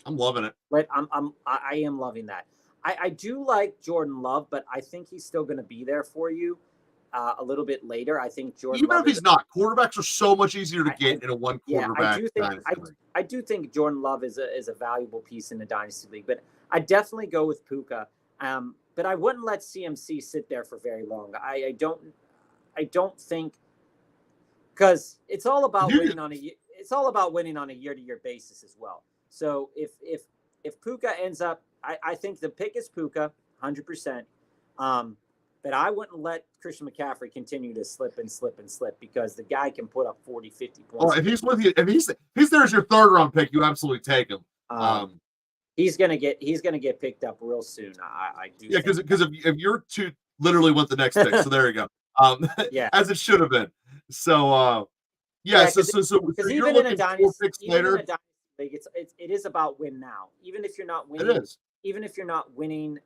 loving it. Right, I am loving that. I do like Jordan Love, but I think he's still going to be there for you a little bit later. I think Jordan. Even if he's not, quarterbacks are so much easier to get in a one quarterback. Yeah, I do think Jordan Love is a valuable piece in the dynasty league, but I definitely go with Puka. But I wouldn't let CMC sit there for very long. I don't think, because it's all about winning on a year-to-year basis as well. So if if Puka ends up, I think the pick is Puka, 100%. But I wouldn't let Christian McCaffrey continue to slip because the guy can put up 40, 50 points. Well, if he's with you, if he's there as your third round pick, you absolutely take him. He's gonna get picked up real soon. I do. Yeah, because if you're two, literally went the next pick. So there you go. Yeah, as it should have been. So because you're even in a looking 4 dynasty, picks later. League, it is about win now. Even if you're not winning, It is. Even if you're not winning,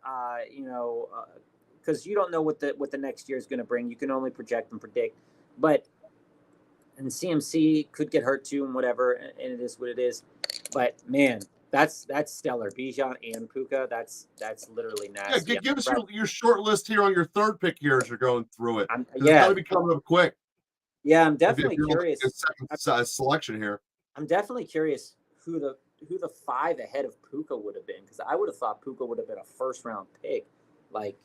because you don't know what the next year is going to bring. You can only project and predict. But and CMC could get hurt too, and whatever, and it is what it is. But man, that's stellar. Bijan and Puka, that's literally nasty. Yeah, give us your short list here on your third pick here as you're going through it. Yeah, it's got to be coming up quick. Yeah, I'm definitely curious. Second selection here. I'm definitely curious who the 5 ahead of Puka would have been, because I would have thought Puka would have been a first round pick, like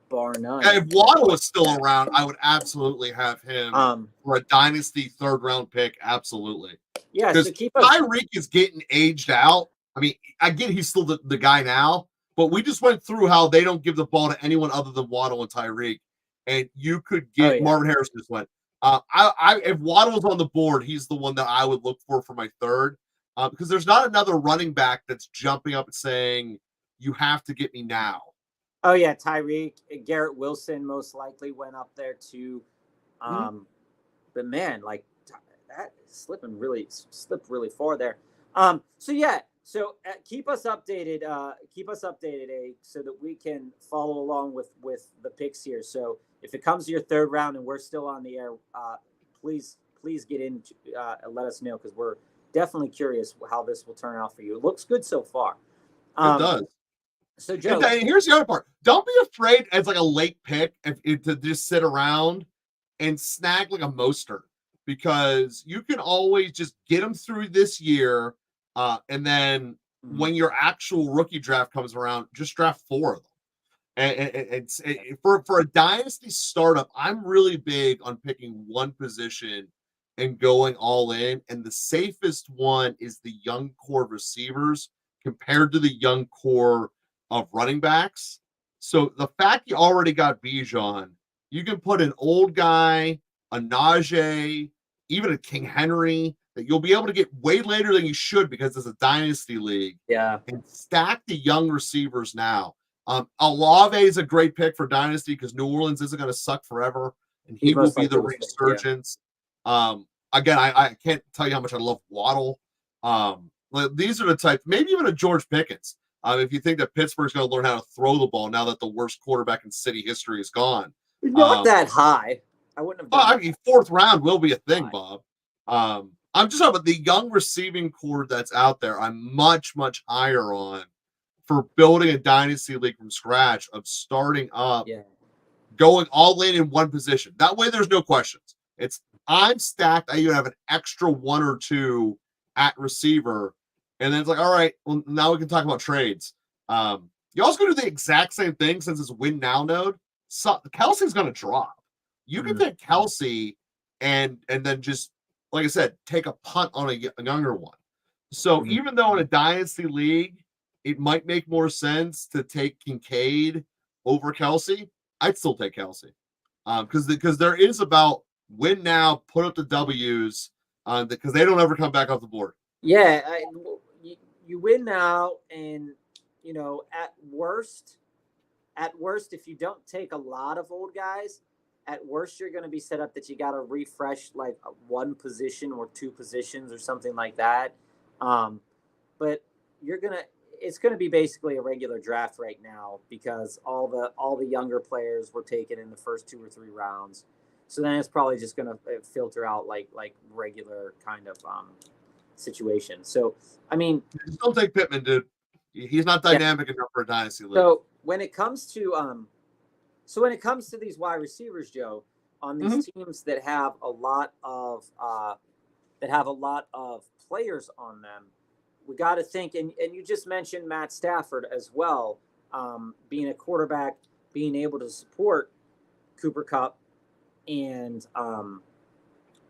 bar none. Yeah, if Waddle was still around, I would absolutely have him for a dynasty third round pick. Absolutely. Yeah, because Tyreek is getting aged out. I mean, I get he's still the guy now, but we just went through how they don't give the ball to anyone other than Waddle and Tyreek, and you could get Marvin Harrison just went. If Waddle was on the board, he's the one that I would look for my third, because there's not another running back that's jumping up and saying you have to get me now. Oh yeah, Tyreek, Garrett Wilson most likely went up there too, but man, like that slipped really far there. So keep us updated, so that we can follow along with the picks here. So if it comes to your third round and we're still on the air, please get in and let us know, because we're definitely curious how this will turn out for you. It looks good so far. It does. So Joe, and here's the other part. Don't be afraid as like a late pick to just sit around and snag like a Mostert, because you can always just get them through this year, and then when your actual rookie draft comes around, just draft 4 of them. And for a dynasty startup, I'm really big on picking one position and going all in. And the safest one is the young core receivers compared to the young core of running backs. So the fact you already got Bijan, you can put an old guy, a Najee, even a King Henry that you'll be able to get way later than you should, because it's a dynasty league. Yeah. And stack the young receivers now. Olave is a great pick for dynasty because New Orleans isn't going to suck forever, and he will be the resurgence. Again, I can't tell you how much I love Waddle. These are the type, maybe even a George Pickens. If you think that Pittsburgh's going to learn how to throw the ball now that the worst quarterback in city history is gone. Not that high. I wouldn't have done I mean, 4th round will be a thing, Bob. I'm just talking about the young receiving core that's out there. I'm much, much higher on for building a dynasty league from scratch, of starting up, going all in one position. That way there's no questions. I'm stacked. I even have an extra 1 or 2 at receiver. And then it's like, all right, well, now we can talk about trades. You also going to do the exact same thing since it's win now node. So Kelsey's going to drop. You can take Kelsey and then just, like I said, take a punt on a younger one. So even though in a dynasty league, it might make more sense to take Kincaid over Kelsey, I'd still take Kelsey. Because there is about win now, put up the W's, because they don't ever come back off the board. Yeah, you win now, and at worst, if you don't take a lot of old guys, at worst you're going to be set up that you got to refresh like 1 position or 2 positions or something like that. But it's going to be basically a regular draft right now, because all the younger players were taken in the first 2 or 3 rounds. So then it's probably just going to filter out like regular kind of situation. So, I mean, just don't take Pittman, dude. He's not dynamic enough for a dynasty league. So when it comes to these wide receivers, Joe, on these teams that have a lot of players on them, we got to think, and you just mentioned Matt Stafford as well, being a quarterback, being able to support Cooper Kupp and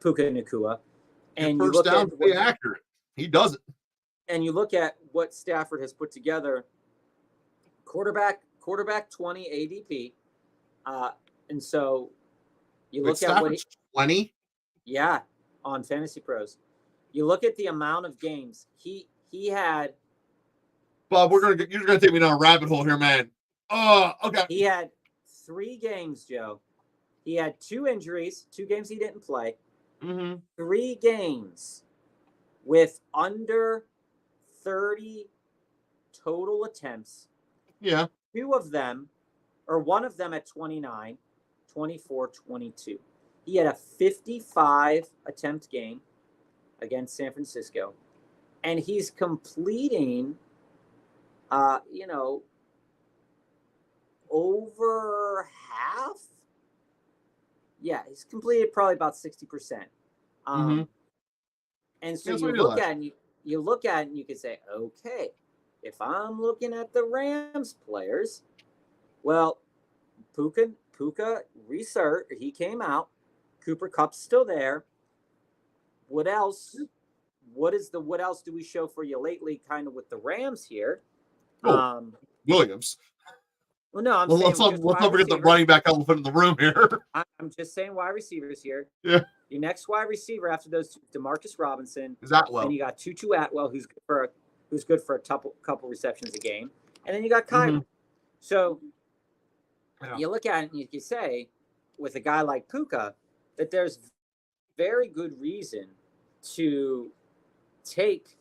Puka Nacua. And you look down to be accurate. He doesn't. and you look at what Stafford has put together, quarterback 20 ADP, and so you Wait, look at what Stafford's 20? yeah, on Fantasy Pros. You look at the amount of games he had. Bob, you're gonna take me down a rabbit hole here, man. Oh, okay. He had 3 games, Joe. He had 2 injuries, 2 games he didn't play. 3 games with under 30 total attempts. Yeah. 2 of them, or one of them at 29, 24, 22. He had a 55 attempt game against San Francisco, and he's completing, over half. Yeah, he's completed probably about 60%. And so you look at and you look at it and you can say, okay, if I'm looking at the Rams players, well, Puka research, he came out. Cooper Kupp's still there. What else? What else do we show for you lately? Kind of with the Rams here. Williams. Well, no, let's not forget the running back elephant in the room here. I'm just saying wide receivers here. Yeah. Your next wide receiver after those two, Demarcus Robinson. Is Atwell. And you got Tutu Atwell, who's good for a couple receptions a game. And then you got Kyler. So you look at it and you can say, with a guy like Puka, that there's very good reason to take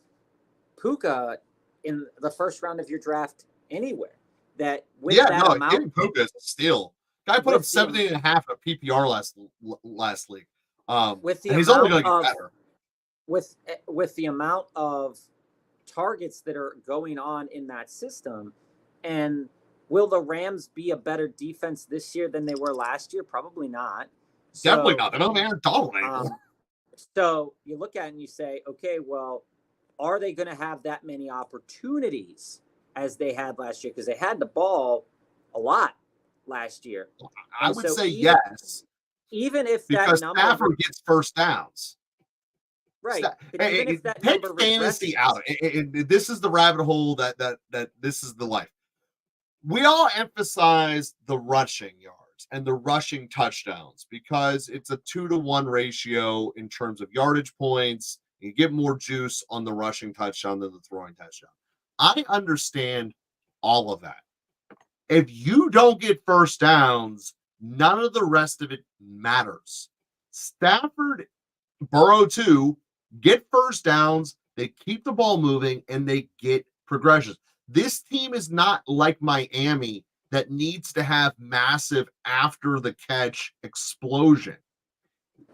Puka in the first round of your draft anywhere. That with that amount, Puka is a steal. Guy put up 17.5 at PPR last league. He's only going to get better. With the amount of targets that are going on in that system, and will the Rams be a better defense this year than they were last year? Probably not. Definitely not. They don't have Aaron Donald anymore. So you look at it and you say, okay, well, are they going to have that many opportunities as they had last year? Because they had the ball a lot last year. I would say yes. Even if because that number Stafford gets first downs. Right. If that take fantasy out. This is the rabbit hole that this is the life. We all emphasize the rushing yards and the rushing touchdowns because it's a 2-to-1 ratio in terms of yardage points. You get more juice on the rushing touchdown than the throwing touchdown. I understand all of that. If you don't get first downs, none of the rest of it matters. Stafford, Burrow too, get first downs, they keep the ball moving, and they get progressions. This team is not like Miami that needs to have massive after-the-catch explosion.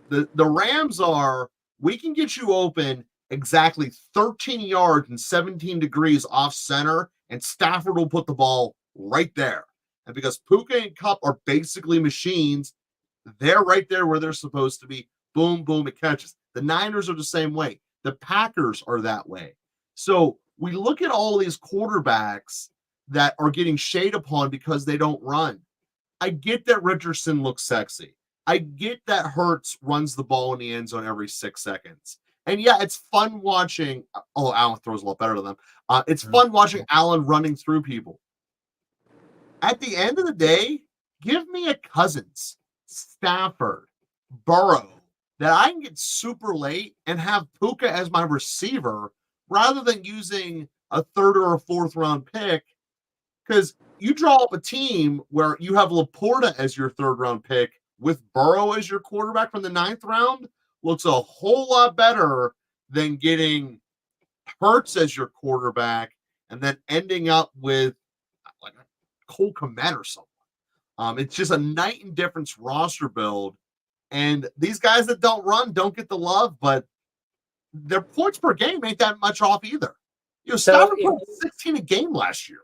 The Rams are, we can get you open exactly 13 yards and 17 degrees off center, and Stafford will put the ball right there. And because Puka and Kupp are basically machines, they're right there where they're supposed to be. Boom, boom, it catches. The Niners are the same way. The Packers are that way. So we look at all these quarterbacks that are getting shade upon because they don't run. I get that Richardson looks sexy. I get that Hurts runs the ball in the end zone every 6 seconds. And yeah, it's fun watching. Oh, Allen throws a lot better than them. It's fun watching Allen running through people. At the end of the day, give me a Cousins, Stafford, Burrow that I can get super late and have Puka as my receiver rather than using a 3rd or a 4th round pick. Because you draw up a team where you have Laporta as your 3rd round pick with Burrow as your quarterback from the 9th round, looks a whole lot better than getting Hurts as your quarterback and then ending up with like Cole Kmet or someone. It's just a night and difference roster build. And these guys that don't run don't get the love, but their points per game ain't that much off either. Stafford put 16 a game last year.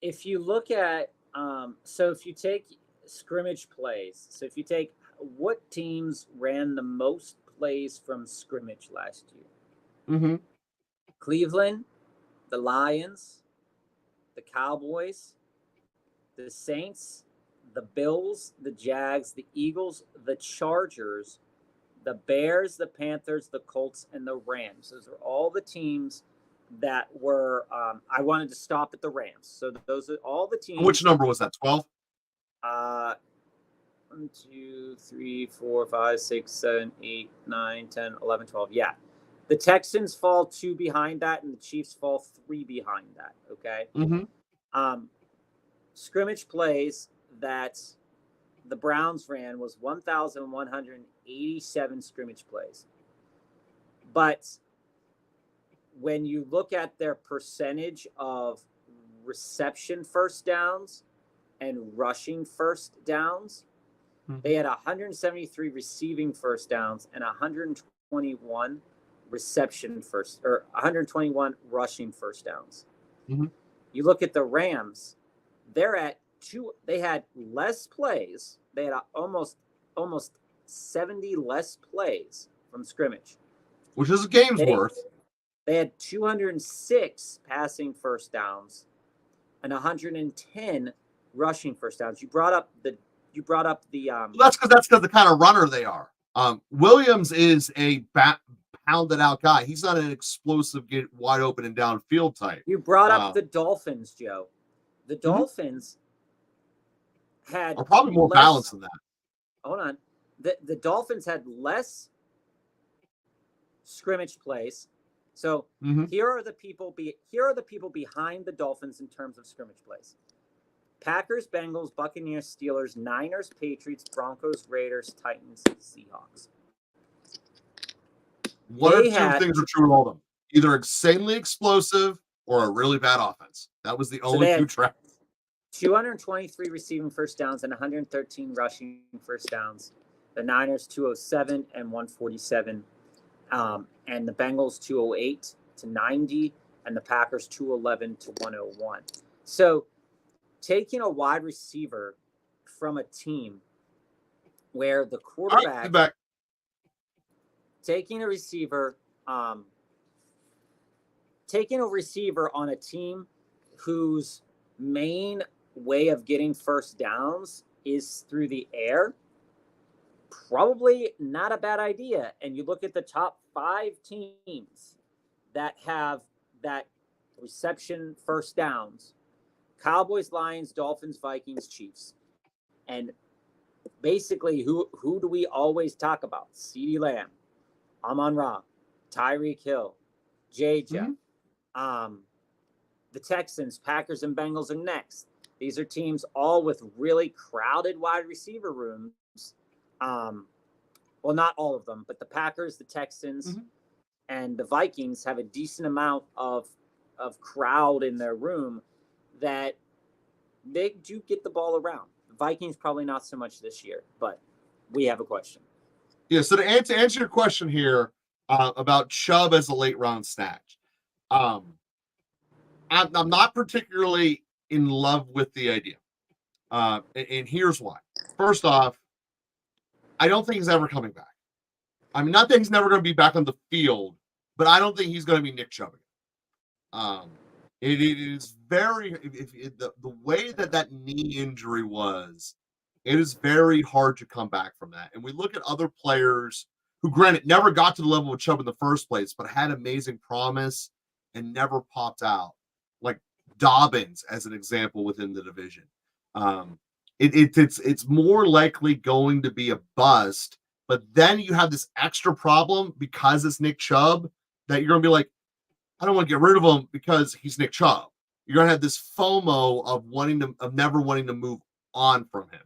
If you look at, if you take scrimmage plays, so if you take what teams ran the most plays from scrimmage last year? Cleveland, the Lions, the Cowboys, the Saints, the Bills, the Jags, the Eagles, the Chargers, the Bears, the Panthers, the Colts, and the Rams. Those are all the teams that were I wanted to stop at the Rams. So those are all the teams. Which number was that? 12? 1, 2, 3, 4, 5, 6, 7, 8, 9, 10, 11, 12. Yeah. The Texans fall 2 behind that, and the Chiefs fall 3 behind that. Okay. Mm-hmm. Scrimmage plays that the Browns ran was 1,187 scrimmage plays. But when you look at their percentage of reception first downs and rushing first downs, they had 173 receiving first downs and 121 121 rushing first downs. Mm-hmm. You look at the Rams, they're at 2. They had less plays. They had almost 70 less plays from scrimmage, which is a game's worth. They had 206 passing first downs and 110 rushing first downs. You brought up the that's because the kind of runner they are. Williams is a pounded out guy. He's not an explosive, get wide open and downfield type. You brought up the Dolphins, Joe. The Dolphins are probably more balanced than that. Hold on. The Dolphins had less scrimmage plays. So here are the people behind the Dolphins in terms of scrimmage plays. Packers, Bengals, Buccaneers, Steelers, Niners, Patriots, Broncos, Raiders, Titans, Seahawks. One or two things are true with all of them. Either insanely explosive or a really bad offense. That was the only two tracks. 223 receiving first downs and 113 rushing first downs. The Niners 207 and 147. And the Bengals 208 to 90, and the Packers 211 to 101. So taking a wide receiver from a team where the quarterback, taking a receiver on a team whose main way of getting first downs is through the air, probably not a bad idea. And you look at the top 5 teams that have that reception first downs: Cowboys, Lions, Dolphins, Vikings, Chiefs. And basically, who do we always talk about? CeeDee Lamb, Amon-Ra, Tyreek Hill, JJ. The Texans, Packers, and Bengals are next. These are teams all with really crowded wide receiver rooms. Well, not all of them, but the Packers, the Texans, and the Vikings have a decent amount of crowd in their room that they do get the ball around. The Vikings probably not so much this year, but we have a question. Yeah, so to answer your question here about Chubb as a late round snatch, I'm not particularly in love with the idea. And here's why. First off, I don't think he's ever coming back. I mean, not that he's never going to be back on the field, but I don't think he's going to be Nick Chubb again. It is very the way that knee injury was. It is very hard to come back from that. And we look at other players who, granted, never got to the level of Chubb in the first place, but had amazing promise and never popped out, like Dobbins as an example within the division. It's more likely going to be a bust, but then you have this extra problem because it's Nick Chubb that you're going to be like, I don't want to get rid of him because he's Nick Chubb. You're going to have this FOMO of never wanting to move on from him.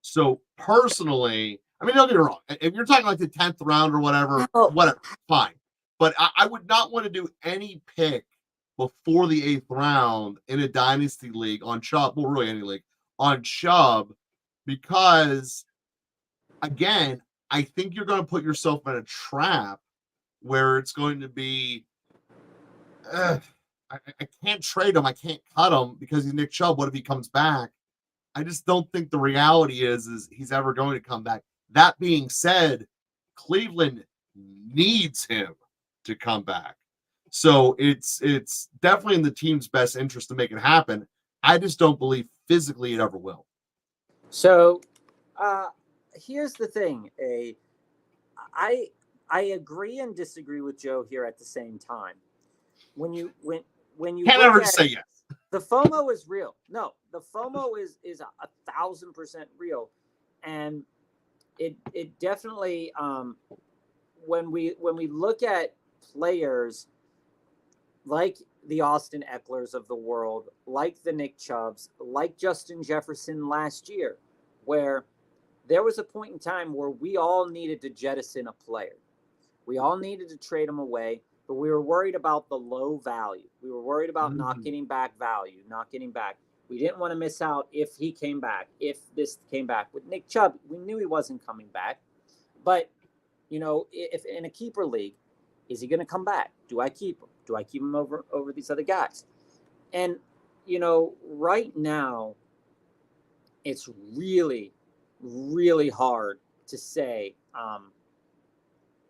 So personally, I mean, don't get me wrong. If you're talking like the 10th round or whatever, fine. But I would not want to do any pick before the 8th round in a dynasty league on Chubb, well, really any league, on Chubb, because, again, I think you're going to put yourself in a trap where it's going to be, I can't trade him. I can't cut him because he's Nick Chubb. What if he comes back? I just don't think the reality is he's ever going to come back. That being said, Cleveland needs him to come back. So it's definitely in the team's best interest to make it happen. I just don't believe physically it ever will. So here's the thing. I agree and disagree with Joe here at the same time. when you Can't look ever at just say yes. the FOMO is real. No, the FOMO is 1,000% real, and it definitely when we look at players like the Austin Ecklers of the world, like the Nick Chubbs, like Justin Jefferson last year, where there was a point in time where we all needed to jettison a player. We all needed to trade him away, but we were worried about the low value. We were worried about not getting back value, not getting back. We didn't want to miss out if he came back, if this came back. With Nick Chubb, we knew he wasn't coming back. But, if in a keeper league, is he going to come back? Do I keep him? Do I keep him over these other guys? And, right now, it's really, really hard to say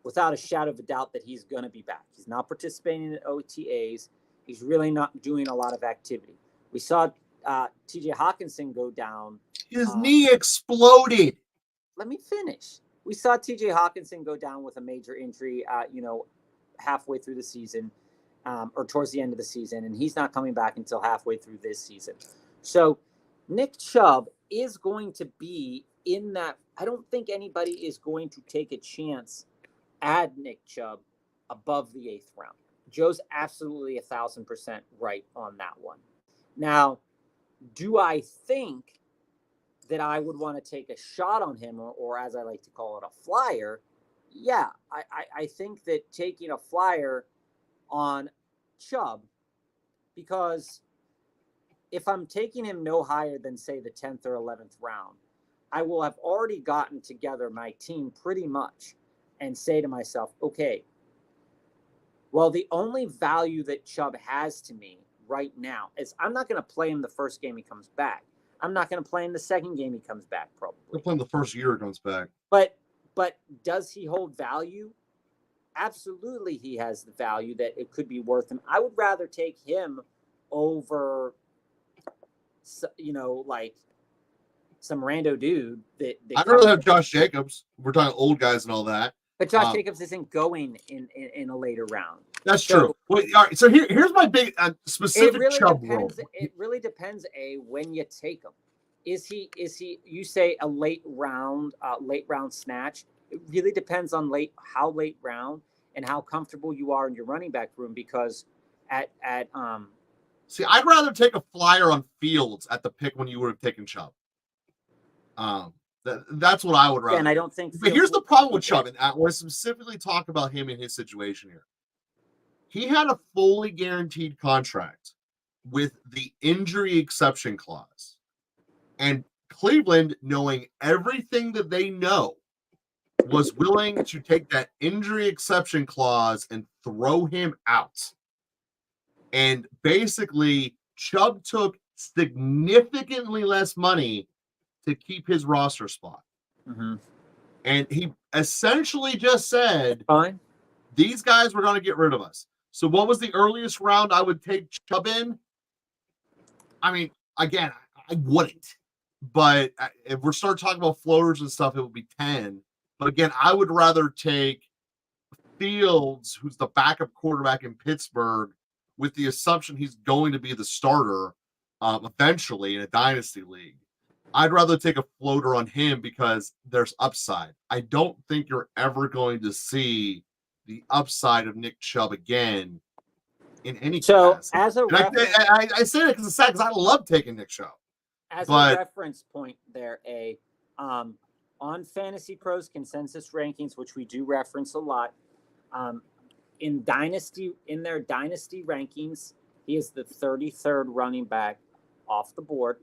without a shadow of a doubt that he's going to be back. He's not participating in OTAs. He's really not doing a lot of activity. We saw TJ Hawkinson go down. His knee exploded. Let me finish. We saw TJ Hawkinson go down with a major injury, halfway through the season or towards the end of the season, and he's not coming back until halfway through this season. So Nick Chubb is going to be in that. I don't think anybody is going to take a chance at Nick Chubb above the 8th round. Joe's absolutely 1,000% right on that one. Now, do I think that I would want to take a shot on him, or as I like to call it, a flyer? Yeah, I think that taking a flyer on Chubb, because if I'm taking him no higher than, say, the 10th or 11th round, I will have already gotten together my team pretty much and say to myself, okay, well, the only value that Chubb has to me right now is I'm not going to play him the first game he comes back. I'm not going to play him the second game he comes back, probably. He'll play him the first year he comes back. But does he hold value? Absolutely, he has the value that it could be worth him. I would rather take him over, like some rando dude that I'd rather have Josh Jacobs. We're talking old guys and all that. But Josh Jacobs isn't going in a later round. That's true. Well, all right, so here's my big specific Chubb role. It really depends when you take him. Is he you say a late round snatch? It really depends on how late round and how comfortable you are in your running back room, because see, I'd rather take a flyer on Fields at the pick when you would have taken Chubb. That's what I would rather. And I don't think. But here's the problem with Chubb, and I want to specifically talk about him in his situation here. He had a fully guaranteed contract with the injury exception clause, and Cleveland, knowing everything that they know, was willing to take that injury exception clause and throw him out. And basically, Chubb took significantly less money to keep his roster spot. Mm-hmm. And he essentially just said, fine, these guys were going to get rid of us. So what was the earliest round I would take Chubb in? I mean, again, I wouldn't. But if we're start talking about floaters and stuff, it would be 10. But again, I would rather take Fields, who's the backup quarterback in Pittsburgh, with the assumption he's going to be the starter eventually in a dynasty league. I'd rather take a floater on him because there's upside. I don't think you're ever going to see the upside of Nick Chubb again in any capacity. As a I say that because it's sad, because I love taking Nick Chubb. As a reference point there, on Fantasy Pros consensus rankings, which we do reference a lot, in their dynasty rankings, he is the 33rd running back off the board.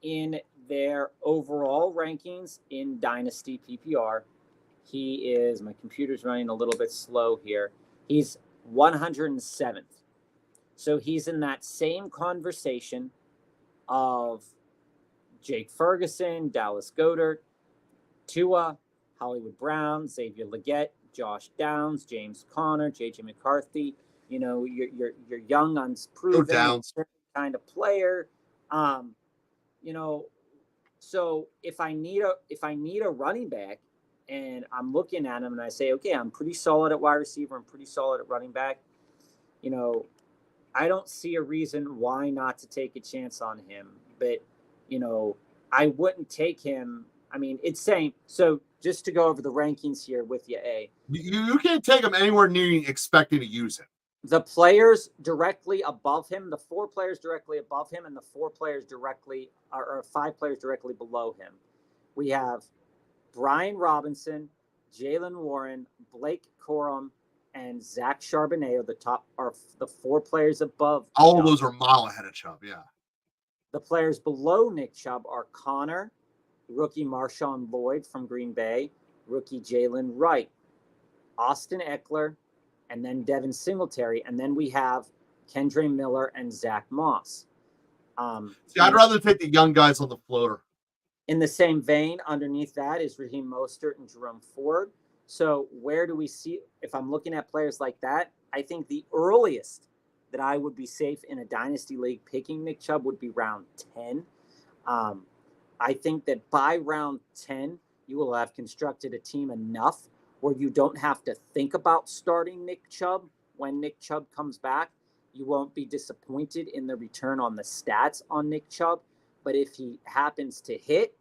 In their overall rankings in dynasty PPR, he is, my computer's running a little bit slow here, he's 107th. So he's in that same conversation of Jake Ferguson, Dallas Goedert, Tua, Hollywood Brown, Xavier Legette, Josh Downs, James Conner, JJ McCarthy. You're young, unproven kind of player. So if I need a running back and I'm looking at him and I say, okay, I'm pretty solid at wide receiver, I'm pretty solid at running back, you know, I don't see a reason why not to take a chance on him. But, I wouldn't take him. I mean, it's saying so. Just to go over the rankings here with you, You can't take him anywhere near expecting to use him. the players directly above him, the 4 players directly above him, and the 4 players directly, or 5 players directly below him. We have Brian Robinson, Jalen Warren, Blake Corum, and Zach Charbonnet are the 4 players above All Chubb. of those are a mile ahead of Chubb, yeah. The players below Nick Chubb are Connor, rookie Marshawn Lloyd from Green Bay, rookie Jalen Wright, Austin Eckler, and then Devin Singletary. And then we have Kendre Miller and Zach Moss. See, I'd rather take the young guys on the floater. In the same vein, underneath that is Raheem Mostert and Jerome Ford. So where do we see, if I'm looking at players like that, I think the earliest that I would be safe in a dynasty league picking Nick Chubb would be round 10. I think that by round 10, you will have constructed a team enough where you don't have to think about starting Nick Chubb when Nick Chubb comes back. You won't be disappointed in the return on the stats on Nick Chubb. But if he happens to hit,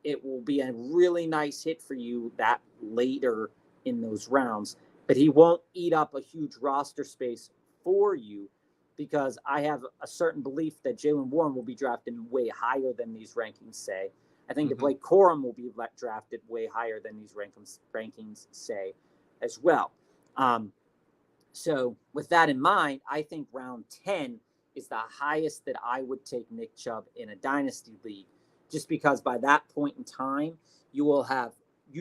it will be a really nice hit for you that later in those rounds. But he won't eat up a huge roster space for you, because I have a certain belief that Jalen Warren will be drafted way higher than these rankings say. I think that Blake Corum will be drafted way higher than these rankings say as well. So with that in mind, I think round 10 is the highest that I would take Nick Chubb in a dynasty league, just because by that point in time, you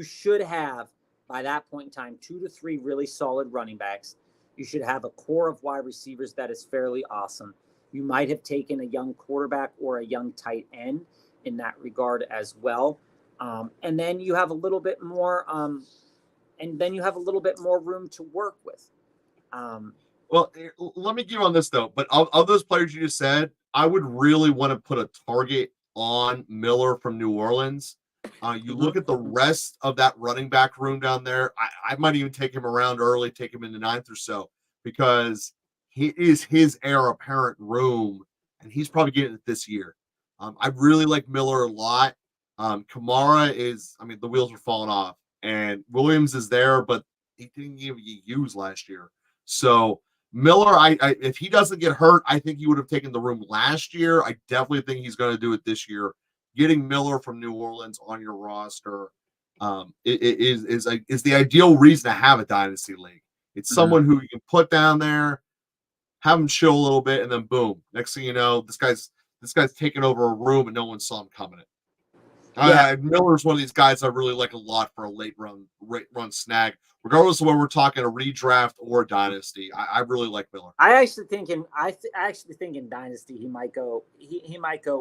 should have by that point in time 2 to 3 really solid running backs. You should have a core of wide receivers that is fairly awesome. You might have taken a young quarterback or a young tight end in that regard as well. And then you have a little bit more room to work with. Well, let me give you on this though. But of those players you just said, I would really want to put a target on Miller from New Orleans. You look at the rest of that running back room down there. I might even take him around early, take him in the 9th or so, because he is his heir apparent room, and he's probably getting it this year. I really like Miller a lot. Kamara is, I mean, the wheels are falling off, and Williams is there, but he didn't even get used last year. So Miller, I if he doesn't get hurt, I think he would have taken the room last year. I definitely think he's going to do it this year. Getting Miller from New Orleans on your roster is the ideal reason to have a dynasty league. It's someone who you can put down there, have him chill a little bit, and then boom. Next thing you know, this guy's taking over a room and no one saw him coming in. Yeah. Miller's one of these guys I really like a lot for a late run snag, regardless of whether we're talking a redraft or a dynasty. I really like Miller. I actually think in dynasty he might go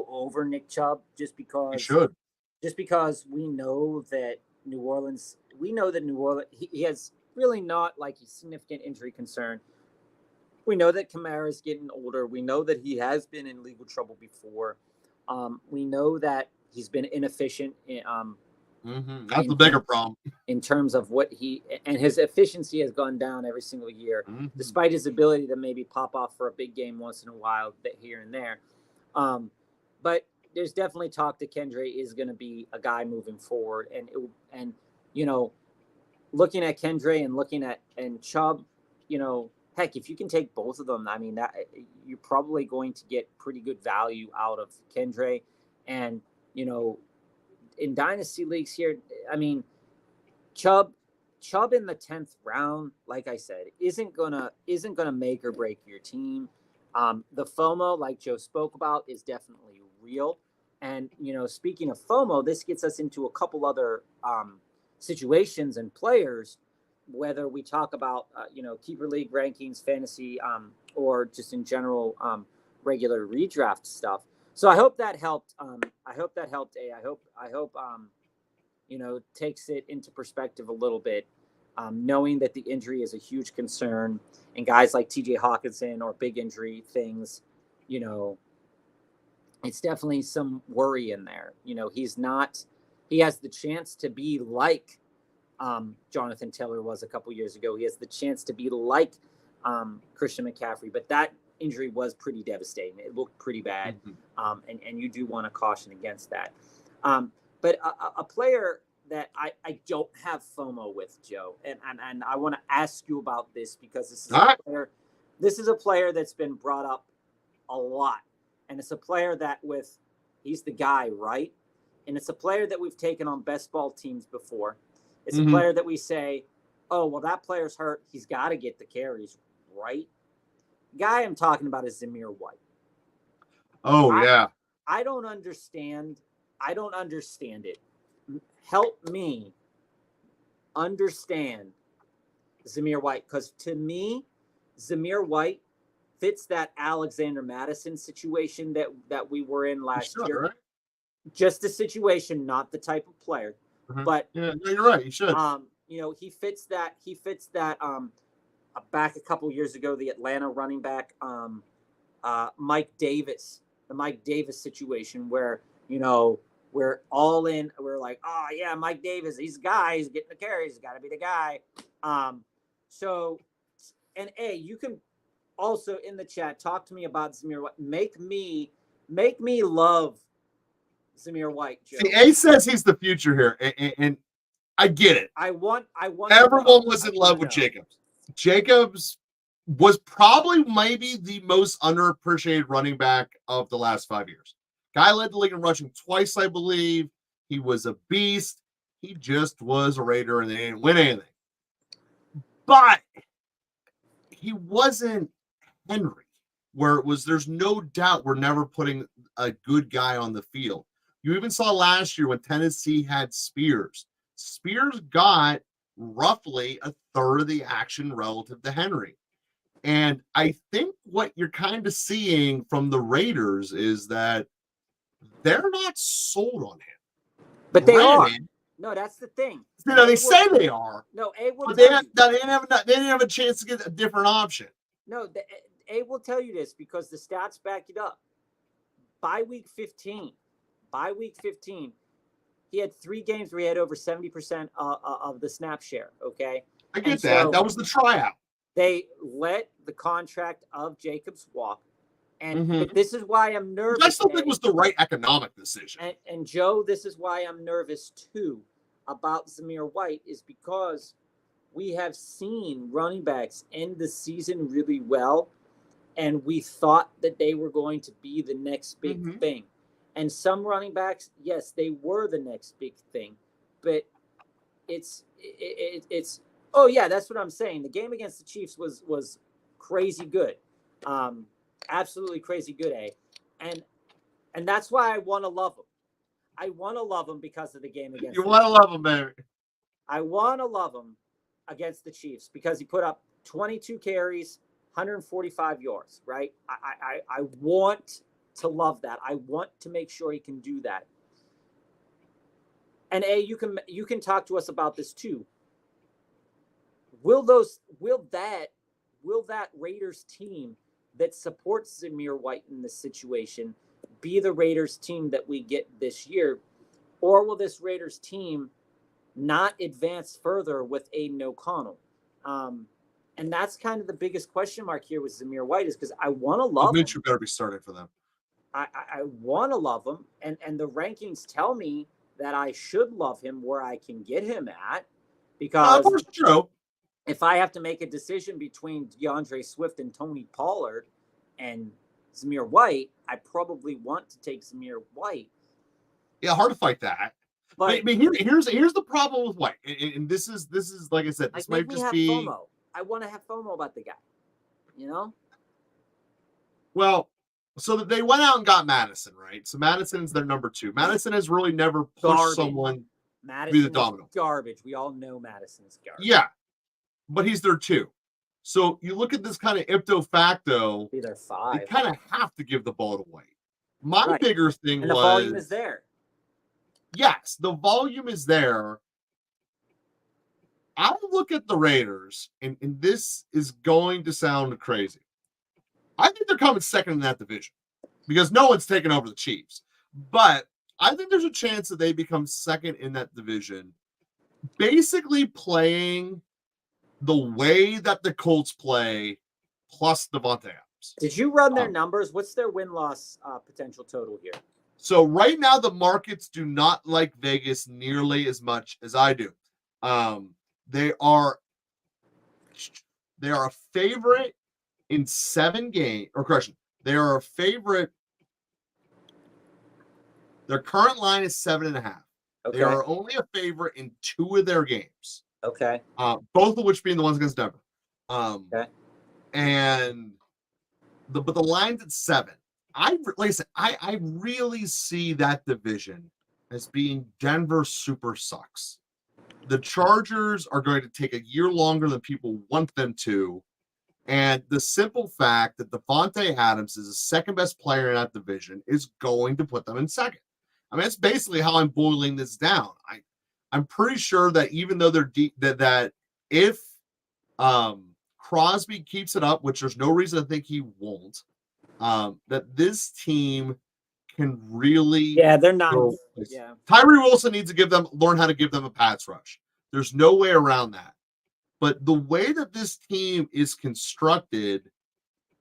over Nick Chubb just because we know that New Orleans he has really not like a significant injury concern. We know that Kamara is getting older. We know that he has been in legal trouble before. We know that he's been inefficient. That's the bigger problem in terms of his efficiency has gone down every single year, despite his ability to maybe pop off for a big game once in a while, here and there. But there's definitely talk that Kendre is going to be a guy moving forward, and looking at Kendre and looking at Chubb, heck, if you can take both of them, I mean, that you're probably going to get pretty good value out of Kendre. And, in dynasty leagues here, I mean, Chubb in the 10th round, like I said, isn't gonna make or break your team. The FOMO, like Joe spoke about, is definitely real. And, speaking of FOMO, this gets us into a couple other situations and players, whether we talk about, keeper league rankings, fantasy, or just in general, regular redraft stuff. So I hope that helped. I hope, takes it into perspective a little bit, knowing that the injury is a huge concern, and guys like TJ Hawkinson or big injury things, it's definitely some worry in there. He has the chance to be like Jonathan Taylor was a couple years ago. He has the chance to be like Christian McCaffrey, but that injury was pretty devastating. It looked pretty bad, and you do want to caution against that. But a player that I don't have FOMO with, Joe, and I want to ask you about this because this is a player that's been brought up a lot, and it's a player that he's the guy, right? And it's a player that we've taken on best ball teams before. It's a player that we say, oh, well, that player's hurt. He's got to get the carries, right? The guy I'm talking about is Zamir White. Oh, yeah. I don't understand it. Help me understand Zamir White, because to me, Zamir White fits that Alexander Madison situation that we were in last year. Right? Just the situation, not the type of player. But yeah, you're right. You should. He fits that. Back a couple years ago, the Atlanta running back, Mike Davis, the Mike Davis situation, where we're all in. We're like, oh yeah, Mike Davis, he's the guy. He's getting the carries. He's got to be the guy. You can also in the chat talk to me about Zamir White. Make me love Zamir White, Joe. See, A says he's the future here, and I get it. I want. Everyone was in love with Jacobs. Jacobs was probably maybe the most underappreciated running back of the last 5 years. Guy led the league in rushing twice, I believe. He was a beast. He just was a Raider, and they didn't win anything. But he wasn't Henry, where it was, there's no doubt we're never putting a good guy on the field. You even saw last year when Tennessee had Spears. Spears got roughly a third of the action relative to Henry. And I think what you're kind of seeing from the Raiders is that they're not sold on him. But they are. No, that's the thing. They say they are. No, A will. But they didn't have a chance to get a different option. No, A will tell you this because the stats back it up. By week 15, he had 3 games where he had over 70% of the snap share. Okay, I get that. So that was the tryout. They let the contract of Jacobs walk. And this is why I'm nervous. I still think it was the right economic decision. And Joe, this is why I'm nervous too about Zamir White, is because we have seen running backs end the season really well, and we thought that they were going to be the next big thing. And some running backs, yes, they were the next big thing, but it's oh yeah, that's what I'm saying. The game against the Chiefs was crazy good. Absolutely crazy good, and that's why I want to love him. I want to love him because of the game against. You want to love him, baby. I want to love him against the Chiefs because he put up 22 carries, 145 yards. Right? I want to love that. I want to make sure he can do that. And you can talk to us about this too. Will that Raiders team that supports Zamir White in this situation be the Raiders team that we get this year? Or will this Raiders team not advance further with Aiden O'Connell? And that's kind of the biggest question mark here with Zamir White, is because I want to love him. You better be starting for them. I want to love him. And the rankings tell me that I should love him where I can get him at. Because true. If I have to make a decision between DeAndre Swift and Tony Pollard and Zamir White, I probably want to take Zamir White. Yeah, hard to fight that. But here's the problem with White, and this is like I said, this might just be FOMO. I want to have FOMO about the guy. Well, so that they went out and got Madison, right? So Madison's their number 2. Madison has really never pushed someone to be the dominant. Garbage. We all know Madison's garbage. Yeah. But he's their 2. So you look at this kind of ipso facto, be their 5. They kind of have to give the ball to White. My bigger thing and the volume is there. Yes, the volume is there. I look at the Raiders, and this is going to sound crazy. I think they're coming second in that division because no one's taken over the Chiefs. But I think there's a chance that they become second in that division, basically playing the way that the Colts play plus Devontae Adams. Did you run their numbers? What's their win-loss potential total here? So right now, the markets do not like Vegas nearly as much as I do. They are a favorite in 7 games, or correction, they are a favorite. Their current line is 7.5. Okay. They are only a favorite in 2 of their games. Okay. Both of which being the ones against Denver. Okay. And but the line's at 7. I really see that division as being Denver super sucks. The Chargers are going to take a year longer than people want them to. And the simple fact that Devontae Adams is the second best player in that division is going to put them in second. I mean, that's basically how I'm boiling this down. I'm pretty sure that even though they're deep, that if Crosby keeps it up, which there's no reason to think he won't, that this team can really they're not. Yeah, Tyree Wilson needs to learn how to give them a pass rush. There's no way around that. But the way that this team is constructed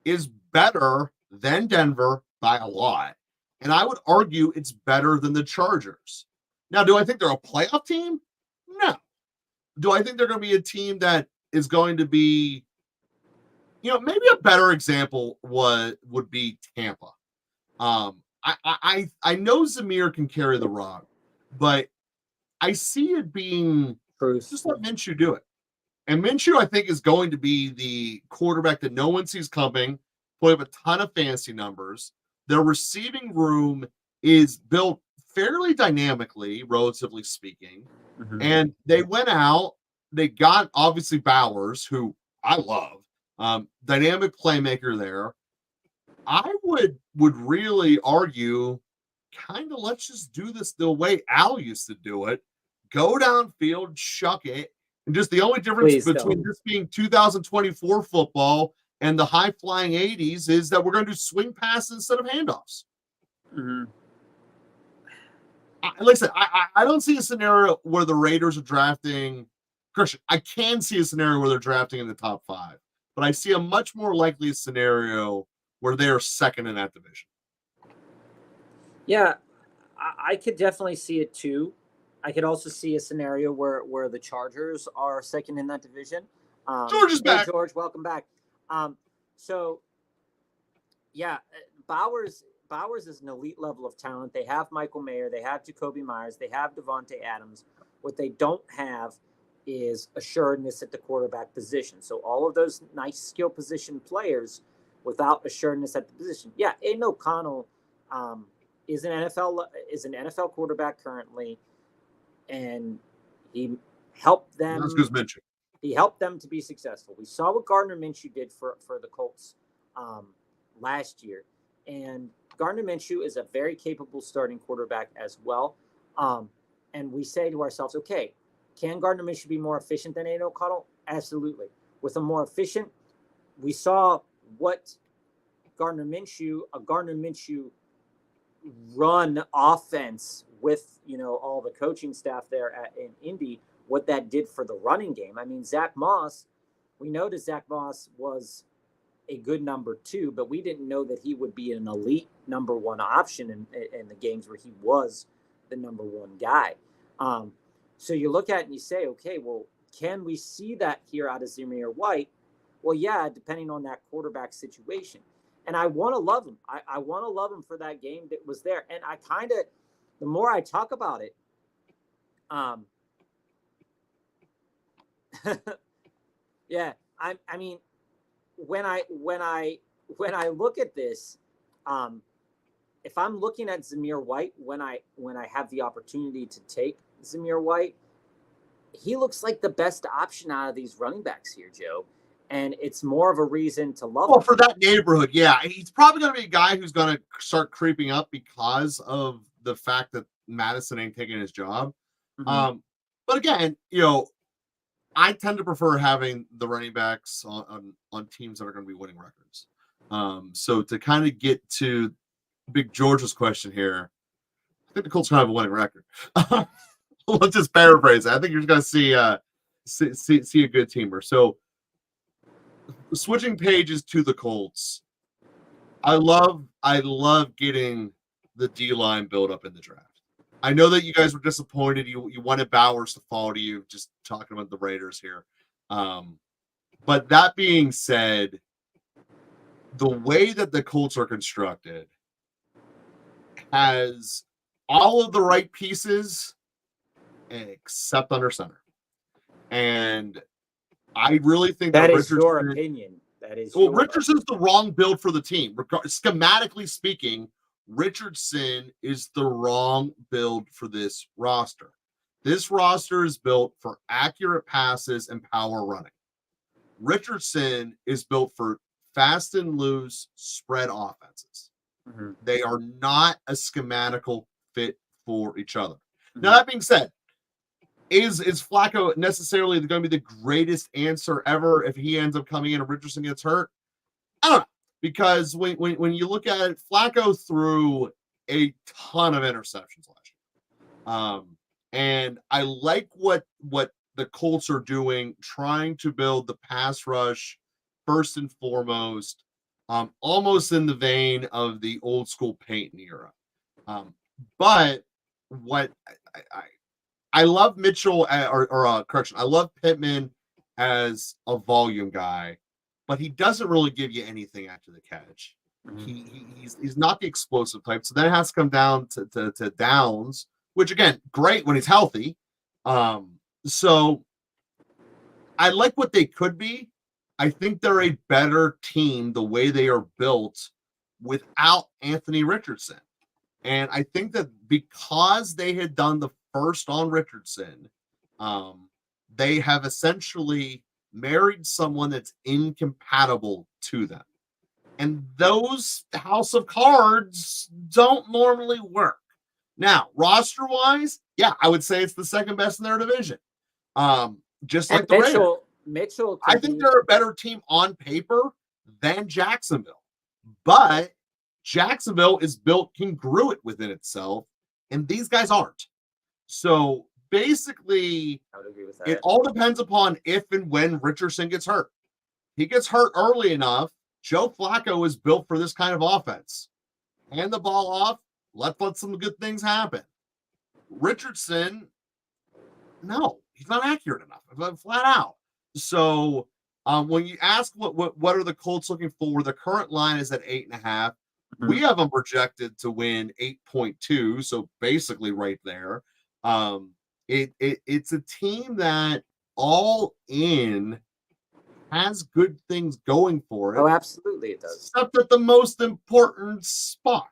is better than Denver by a lot. And I would argue it's better than the Chargers. Now, do I think they're a playoff team? No. Do I think they're going to be a team that is going to be, maybe a better example would be Tampa. I know Zamir can carry the rock, but I see it being just let Minshew do it. And Minshew, I think, is going to be the quarterback that no one sees coming, put up a ton of fantasy numbers. Their receiving room is built fairly dynamically, relatively speaking. Mm-hmm. And they went out. They got, obviously, Bowers, who I love. Dynamic playmaker there. I would really argue, kind of let's just do this the way Al used to do it. Go downfield, shuck it. And just the only difference between this being 2024 football and the high-flying 80s is that we're going to do swing passes instead of handoffs. Mm-hmm. Like I said, I don't see a scenario where the Raiders are drafting. Christian, I can see a scenario where they're drafting in the top 5. But I see a much more likely scenario where they're second in that division. Yeah, I could definitely see it too. I could also see a scenario where the Chargers are second in that division. George is back. George, welcome back. So, yeah, Bowers is an elite level of talent. They have Michael Mayer. They have Jacoby Myers. They have Devontae Adams. What they don't have is assuredness at the quarterback position. So all of those nice skill position players without assuredness at the position. Yeah, Aiden O'Connell is an NFL quarterback currently. And he helped them. That's good mention. He helped them to be successful. We saw what Gardner Minshew did for the Colts last year, and Gardner Minshew is a very capable starting quarterback as well. And we say to ourselves, okay, can Gardner Minshew be more efficient than Aiden O'Connell? Absolutely. With a more efficient, we saw what a Gardner Minshew run offense with all the coaching staff there in Indy, what that did for the running game. I mean, Zach Moss, we noticed Zach Moss was a good number 2, but we didn't know that he would be an elite number 1 option in the games where he was the number 1 guy. So you look at it and you say, okay, well, can we see that here out of Zamir White? Well, yeah, depending on that quarterback situation. And I want to love him. I want to love him for that game that was there. And I kind of, the more I talk about it, yeah, I mean, when I look at this, if I'm looking at Zamir White, when I have the opportunity to take Zamir White, he looks like the best option out of these running backs here, Joe. And it's more of a reason to love him. For that neighborhood, yeah. He's probably going to be a guy who's going to start creeping up because of the fact that Madison ain't taking his job. Mm-hmm. But again, I tend to prefer having the running backs on teams that are going to be winning records. So to kind of get to Big George's question here, I think the Colts going to have a winning record. Let's just paraphrase it. I think you're going to see a good teamer. So switching pages to the Colts. I love getting the D line build up in the draft. I know that you guys were disappointed. You wanted Bowers to fall to you. Just talking about the Raiders here. But that being said, the way that the Colts are constructed has all of the right pieces except under center. And I really think that is your opinion. That is Richardson's the wrong build for the team. Schematically speaking, Richardson is the wrong build for this roster. This roster is built for accurate passes and power running. Richardson is built for fast and loose spread offenses. Mm-hmm. They are not a schematical fit for each other. Mm-hmm. Now, that being said, is Flacco necessarily going to be the greatest answer ever if he ends up coming in and Richardson gets hurt? I don't know. Because when you look at it, Flacco threw a ton of interceptions last year. And I like what the Colts are doing, trying to build the pass rush first and foremost, almost in the vein of the old school Peyton era. But what I love Mitchell correction. I love Pittman as a volume guy, but he doesn't really give you anything after the catch. Mm-hmm. He's not the explosive type. So then it has to come down to Downs, which again, great when he's healthy. So I like what they could be. I think they're a better team the way they are built without Anthony Richardson. And I think that because they had done the first on Richardson, they have essentially married someone that's incompatible to them. And those house of cards don't normally work. Now, roster-wise, yeah, I would say it's the second best in their division. Just like the Raiders. Mitchell, I think they're a better team on paper than Jacksonville. But Jacksonville is built congruent within itself, and these guys aren't. So basically, I would agree with that. It all depends upon if and when Richardson gets hurt. He gets hurt early enough. Joe Flacco is built for this kind of offense. Hand the ball off. Let some good things happen. Richardson, no, he's not accurate enough, flat out. So when you ask what are the Colts looking for, the current line is at 8.5. Mm-hmm. We have them projected to win 8.2, so basically right there. It's a team that all in has good things going for it. Oh, absolutely it does. Except at the most important spot.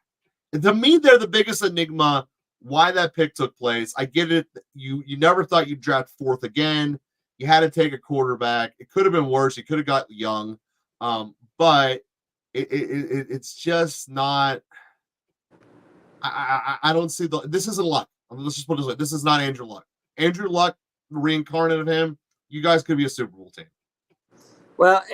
To me, they're the biggest enigma why that pick took place. I get it. You never thought you'd draft fourth again. You had to take a quarterback. It could have been worse. You could have got Young. But it's just not. I don't see this isn't luck. Let's just put it this way. This is not Andrew Luck. Andrew Luck, reincarnate of him, you guys could be a Super Bowl team. Well,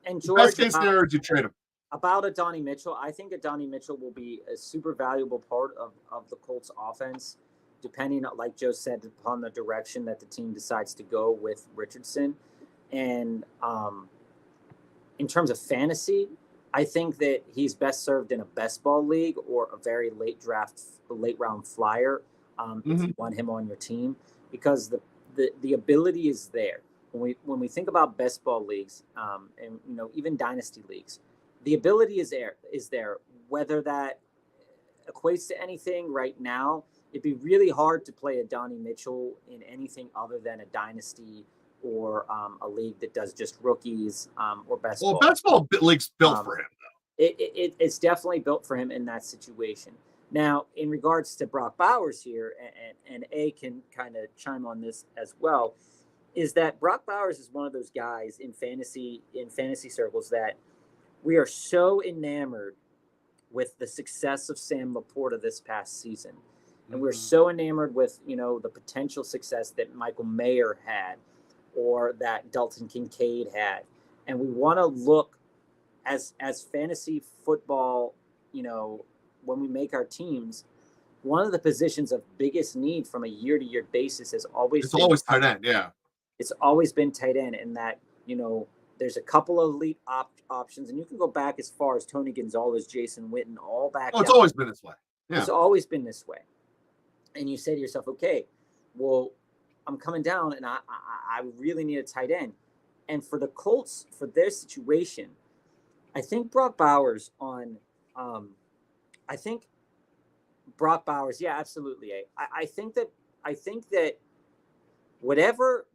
and George, best case scenario is you trade him. About Adonai Mitchell, I think Adonai Mitchell will be a super valuable part of the Colts offense, depending on, like Joe said, upon the direction that the team decides to go with Richardson. And in terms of fantasy, I think that he's best served in a best ball league or a very late round flyer if you want him on your team, because the ability is there. When we think about best ball leagues and even dynasty leagues, the ability is there. Whether that equates to anything right now, it'd be really hard to play Adonai Mitchell in anything other than a dynasty or a league that does just rookies or best ball. Well, best ball league's built for him, though. It's definitely built for him in that situation. Now, in regards to Brock Bowers here, and A can kind of chime on this as well, is that Brock Bowers is one of those guys in fantasy circles that we are so enamored with the success of Sam Laporta this past season. And we're so enamored with, the potential success that Michael Mayer had or that Dalton Kincaid had. And we want to look as fantasy football, when we make our teams, one of the positions of biggest need from a year-to-year basis has always been tight end, yeah. It's always been tight end, and that, There's a couple of elite options, and you can go back as far as Tony Gonzalez, Jason Witten, all back. Oh, it's always been this way. Yeah. It's always been this way. And you say to yourself, okay, well, I'm coming down, and I really need a tight end. And for the Colts, for their situation, I think Brock Bowers yeah, absolutely. I think that whatever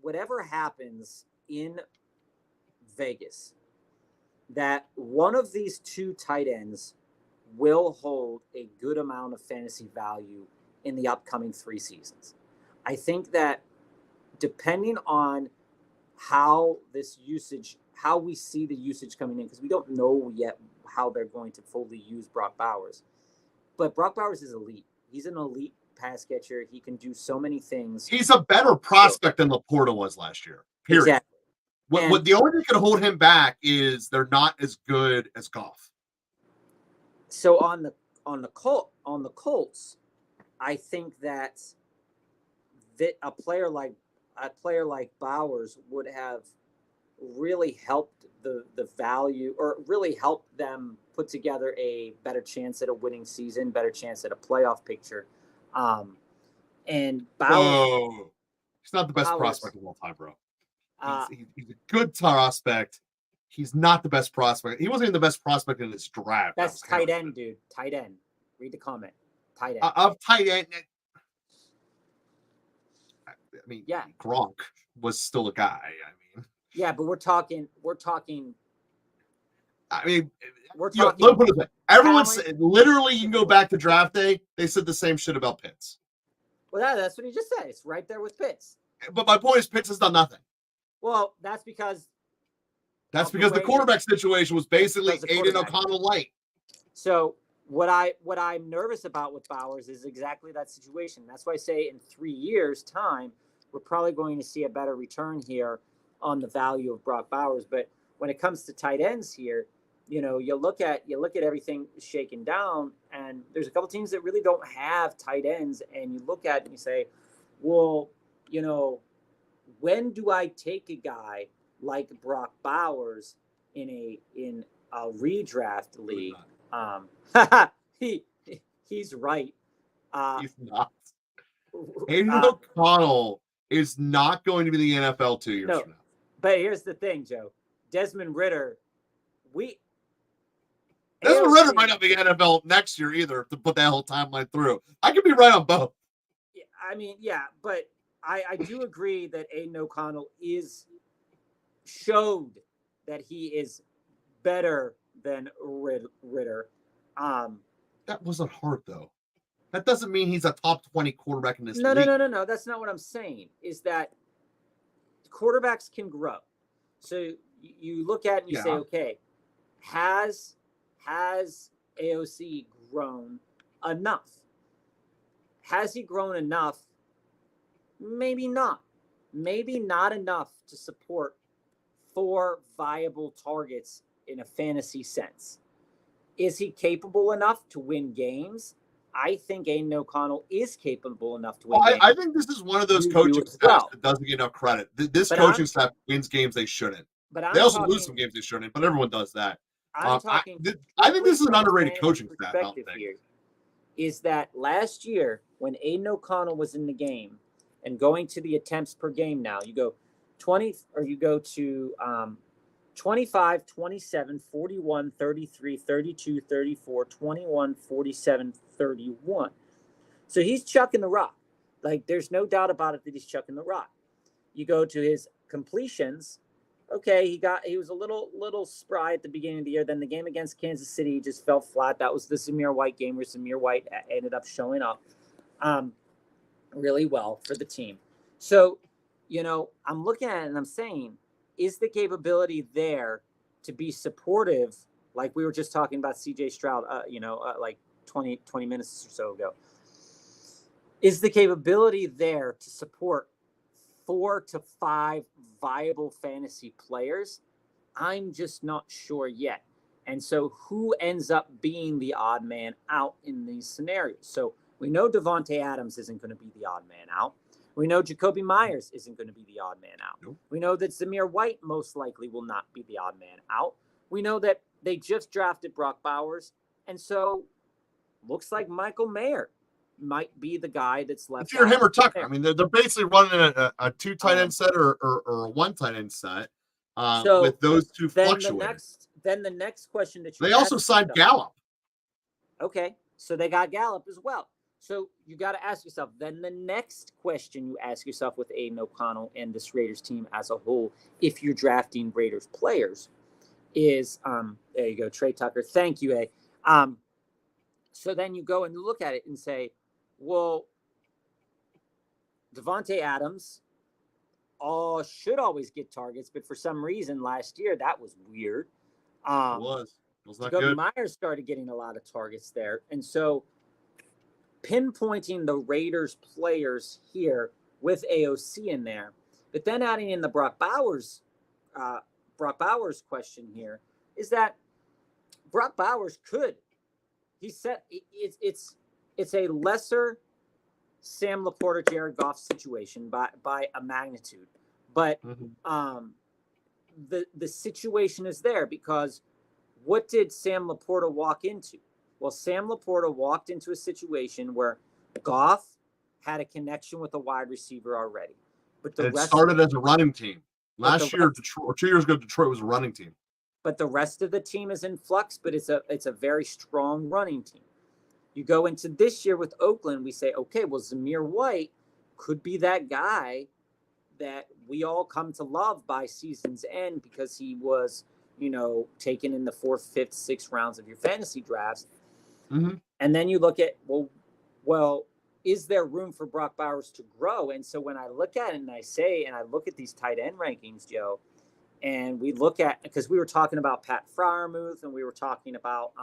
happens in Vegas, that one of these two tight ends will hold a good amount of fantasy value in the upcoming 3 seasons. I think that depending on how we see the usage coming in, because we don't know yet how they're going to fully use Brock Bowers. But Brock Bowers is elite. He's an elite pass catcher. He can do so many things. He's a better prospect than Laporta was last year. Period. Exactly. What the only thing that could hold him back is they're not as good as Goff. So on the Colts, I think that a player like Bowers would have really helped the value, or really helped them put together a better chance at a winning season, better chance at a playoff picture. And Bowers, he's not the best prospect of all time, bro. He's a good prospect. He's not the best prospect. He wasn't even the best prospect in his draft. That's tight end, dude. Tight end. Read the comment. Tight end. Of tight end. I mean, yeah. Gronk was still a guy. I mean, yeah, but we're talking. I mean, we're talking. Everyone's literally. You can go back to draft day. They said the same shit about Pitts. Well, that's what he just said. It's right there with Pitts. But my point is, Pitts has done nothing. Well, that's because the quarterback situation was basically Aiden O'Connell light. So what I'm nervous about with Bowers is exactly that situation. That's why I say in 3 years' time, we're probably going to see a better return here on the value of Brock Bowers. But when it comes to tight ends here, you look at everything shaken down, and there's a couple teams that really don't have tight ends, and you look at it and you say, well, when do I take a guy like Brock Bowers in a redraft league? He's right. He's not. Aiden O'Connell is not going to be the NFL 2 years from now. But here's the thing, Joe. Desmond Ridder, Desmond Ridder might not be NFL next year either, to put that whole timeline through. I could be right on both. I mean, yeah, but I do agree that Aiden O'Connell showed that he is better than Ridder. That wasn't hard, though. That doesn't mean he's a top 20 quarterback in this league. No. That's not what I'm saying. Is that quarterbacks can grow. So you look at it and you say, okay, has AOC grown enough? Has he grown enough? Maybe not. Maybe not enough to support 4 viable targets in a fantasy sense. Is he capable enough to win games? I think Aiden O'Connell is capable enough to win games. I think this is one of those coaching staffs that doesn't get enough credit. This coaching staff wins games they shouldn't. They also lose some games they shouldn't, but everyone does that. I think this is an underrated coaching staff. Here is that last year when Aiden O'Connell was in the game and going to the attempts per game, now you go 20, or you go to 25, 27, 41, 33, 32, 34, 21, 47, 31. So he's chucking the rock. Like, there's no doubt about it that he's chucking the rock. You go to his completions. Okay, he was a little spry at the beginning of the year. Then the game against Kansas City just fell flat. That was the Zamir White game where Zamir White ended up showing up really well for the team. So, I'm looking at it and I'm saying, is the capability there to be supportive, like we were just talking about CJ Stroud, like 20 minutes or so ago? Is the capability there to support 4 to 5 viable fantasy players? I'm just not sure yet. And so who ends up being the odd man out in these scenarios? So we know Devontae Adams isn't going to be the odd man out. We know Jacoby Myers isn't going to be the odd man out. Nope. We know that Zamir White most likely will not be the odd man out. We know that they just drafted Brock Bowers. And so looks like Michael Mayer might be the guy that's left. It's either him or Tucker. I mean, they're basically running a 2 tight end set or a 1 tight end set with those two fluctuating. Then the next question that you they also signed Gallup. Okay, so they got Gallup as well. So you got to ask yourself, then the next question you ask yourself with Aiden O'Connell and this Raiders team as a whole, if you're drafting Raiders players, is there you go, Trey Tucker. Thank you, A. So then you go and look at it and say, well, Devontae Adams should always get targets, but for some reason last year that was weird. It was not Jacoby good. Myers started getting a lot of targets there, and so pinpointing the Raiders players here with AOC in there, but then adding in the Brock Bowers question here is that Brock Bowers could. He said it's a lesser Sam Laporta, Jared Goff situation by a magnitude, but the situation is there because what did Sam Laporta walk into? Well, Sam Laporta walked into a situation where Goff had a connection with a wide receiver already, but it started as a running team. Last year, Detroit, or 2 years ago, Detroit was a running team. But the rest of the team is in flux, but it's a very strong running team. You go into this year with Oakland, we say, okay, well, Zamir White could be that guy that we all come to love by season's end because he was, taken in the 4th, 5th, 6th rounds of your fantasy drafts. Mm-hmm. And then you look at, well, is there room for Brock Bowers to grow? And so when I look at it and I look at these tight end rankings, Joe, and we look at, because we were talking about Pat Freiermuth and we were talking about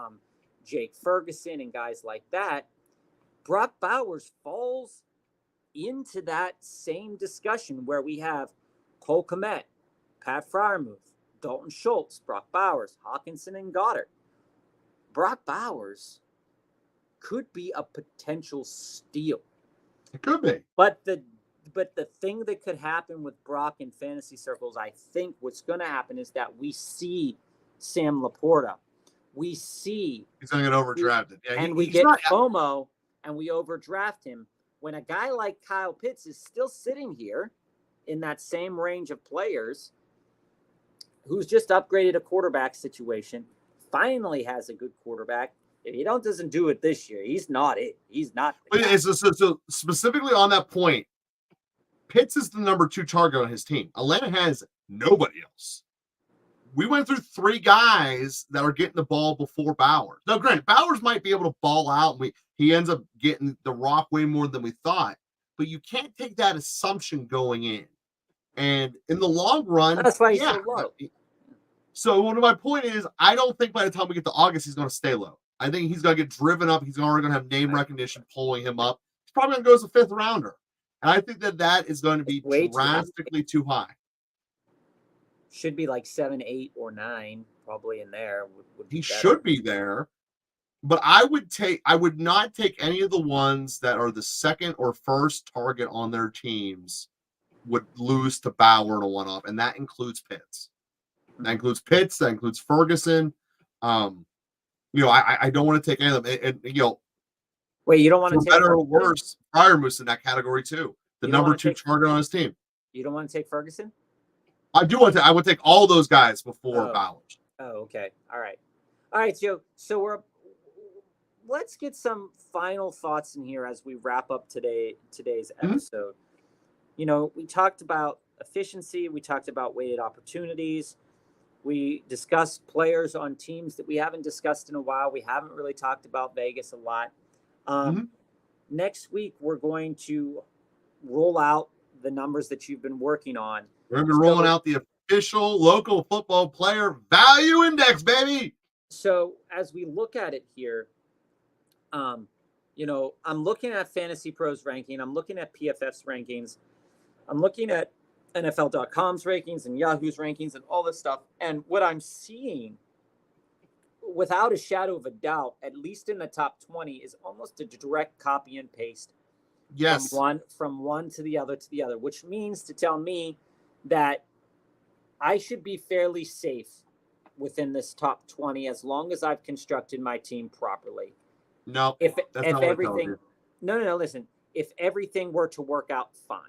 Jake Ferguson and guys like that, Brock Bowers falls into that same discussion where we have Cole Kmet, Pat Freiermuth, Dalton Schultz, Brock Bowers, Hawkinson, and Goddard. Brock Bowers could be a potential steal. It could be. But the thing that could happen with Brock in fantasy circles, I think what's going to happen is that we see Sam Laporta. We see he's going to get overdrafted. Yeah, and we get FOMO and we overdraft him when a guy like Kyle Pitts is still sitting here in that same range of players who's just upgraded a quarterback situation, finally has a good quarterback. If he doesn't do it this year, he's not it. He's not. So specifically on that point, Pitts is the number 2 target on his team. Atlanta has nobody else. We went through 3 guys that are getting the ball before Bowers. Now, granted, Bowers might be able to ball out, and he ends up getting the rock way more than we thought. But you can't take that assumption going in. And in the long run, that's why he's so low. So one of my point is, I don't think by the time we get to August, he's going to stay low. I think he's going to get driven up. He's already going to have name recognition pulling him up. He's probably going to go as a 5th rounder. And I think that is going to be drastically too high. Should be like 7, 8, or 9, probably in there. He should be there. But I would not take any of the ones that are the 2nd or 1st target on their teams would lose to Bauer in a one-off. And that includes Pitts. That includes Pitts. That includes Ferguson. I don't want to take any of them. And wait, you don't want to take better or worse, Freiermuth in that category too. The number 2 target on his team. You don't want to take Ferguson? I do want to. I would take all those guys before Bowers. Oh, okay. All right, Joe. So let's get some final thoughts in here as we wrap up today's episode. We talked about efficiency. We talked about weighted opportunities. We discussed players on teams that we haven't discussed in a while. We haven't really talked about Vegas a lot. Next week, we're going to roll out the numbers that you've been working on. We're going to be rolling out the official local football player value index, baby. So as we look at it here, I'm looking at Fantasy Pros ranking. I'm looking at PFF's rankings. I'm looking at NFL.com's rankings and Yahoo's rankings and all this stuff. And what I'm seeing, without a shadow of a doubt, at least in the top 20, is almost a direct copy and paste Yes. from one to the other, which means to tell me that I should be fairly safe within this top 20 as long as I've constructed my team properly. No, that's If not what it tells everything you. no, listen, if everything were to work out fine.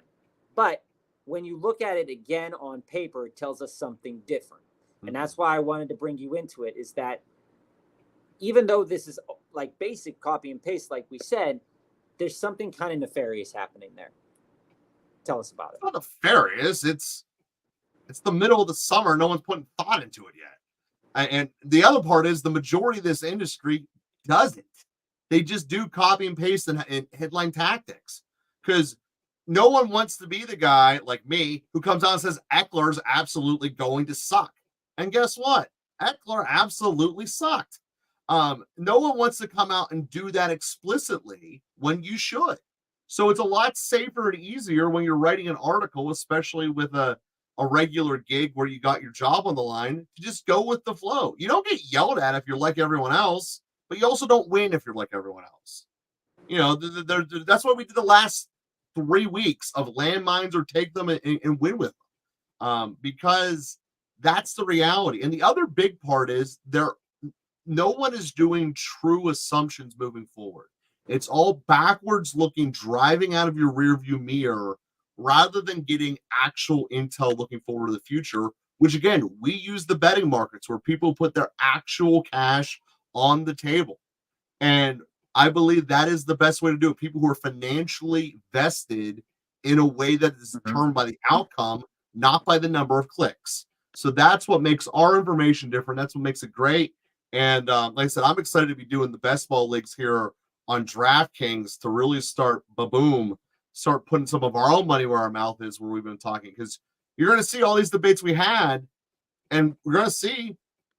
But when you look at it again on paper, it tells us something different. And that's why I wanted to bring you into it, is that even though this is like basic copy and paste, like we said, there's something kind of nefarious happening there. Tell us about it. It's not nefarious. It's the middle of the summer. No one's putting thought into it yet. And the other part is the majority of this industry doesn't. They just do copy and paste and headline tactics, because no one wants to be the guy like me who comes out and says Eckler's absolutely going to suck. And guess what? Eckler absolutely sucked. No one wants to come out and do that explicitly when you should. So it's a lot safer and easier when you're writing an article, especially with a regular gig where you got your job on the line, to just go with the flow. You don't get yelled at if you're like everyone else, but you also don't win if you're like everyone else. You know, that's what we did the last 3 weeks of landmines or take them and win with them, because that's the reality. And the other big part is no one is doing true assumptions moving forward. It's all backwards looking, driving out of your rearview mirror, rather than getting actual intel looking forward to the future, which again, we use the betting markets where people put their actual cash on the table. And I believe that is the best way to do it. People who are financially vested in a way that is determined by the outcome, not by the number of clicks. So that's what makes our information different. That's what makes it great. And like I said, I'm excited to be doing the best ball leagues here on DraftKings to really start start putting some of our own money where our mouth is, where we've been talking, because you're going to see all these debates we had, and we're going to see,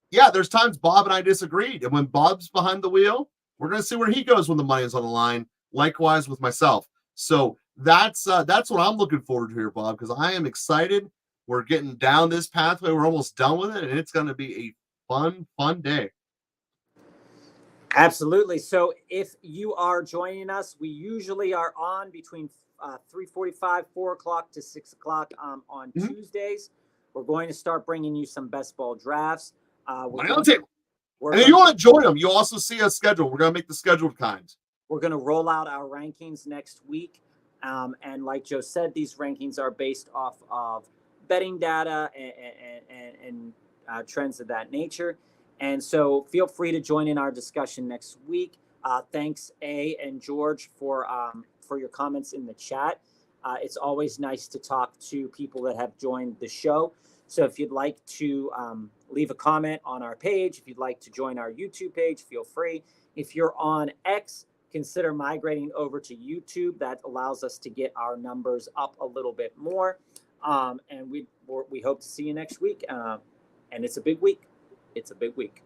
yeah, there's times Bob and I disagreed. And when Bob's behind the wheel, we're going to see where he goes when the money is on the line. Likewise with myself. So that's what I'm looking forward to here, Bob, because I am excited. We're getting down this pathway. We're almost done with it, and it's going to be a fun day. Absolutely. So if you are joining us, we usually are on between 3:45, 4 o'clock to 6 o'clock on Tuesdays. We're going to start bringing you some best ball drafts. Money on the table. And if you want to join them, you also see a schedule. We're going to make the scheduled kinds. We're going to roll out our rankings next week. And like Joe said, these rankings are based off of betting data and trends of that nature. And so feel free to join in our discussion next week. Thanks, A and George, for your comments in the chat. It's always nice to talk to people that have joined the show. So if you'd like to leave a comment on our page, if you'd like to join our YouTube page, feel free. If you're on X, consider migrating over to YouTube. That allows us to get our numbers up a little bit more. And we hope to see you next week. And it's a big week. It's a big week.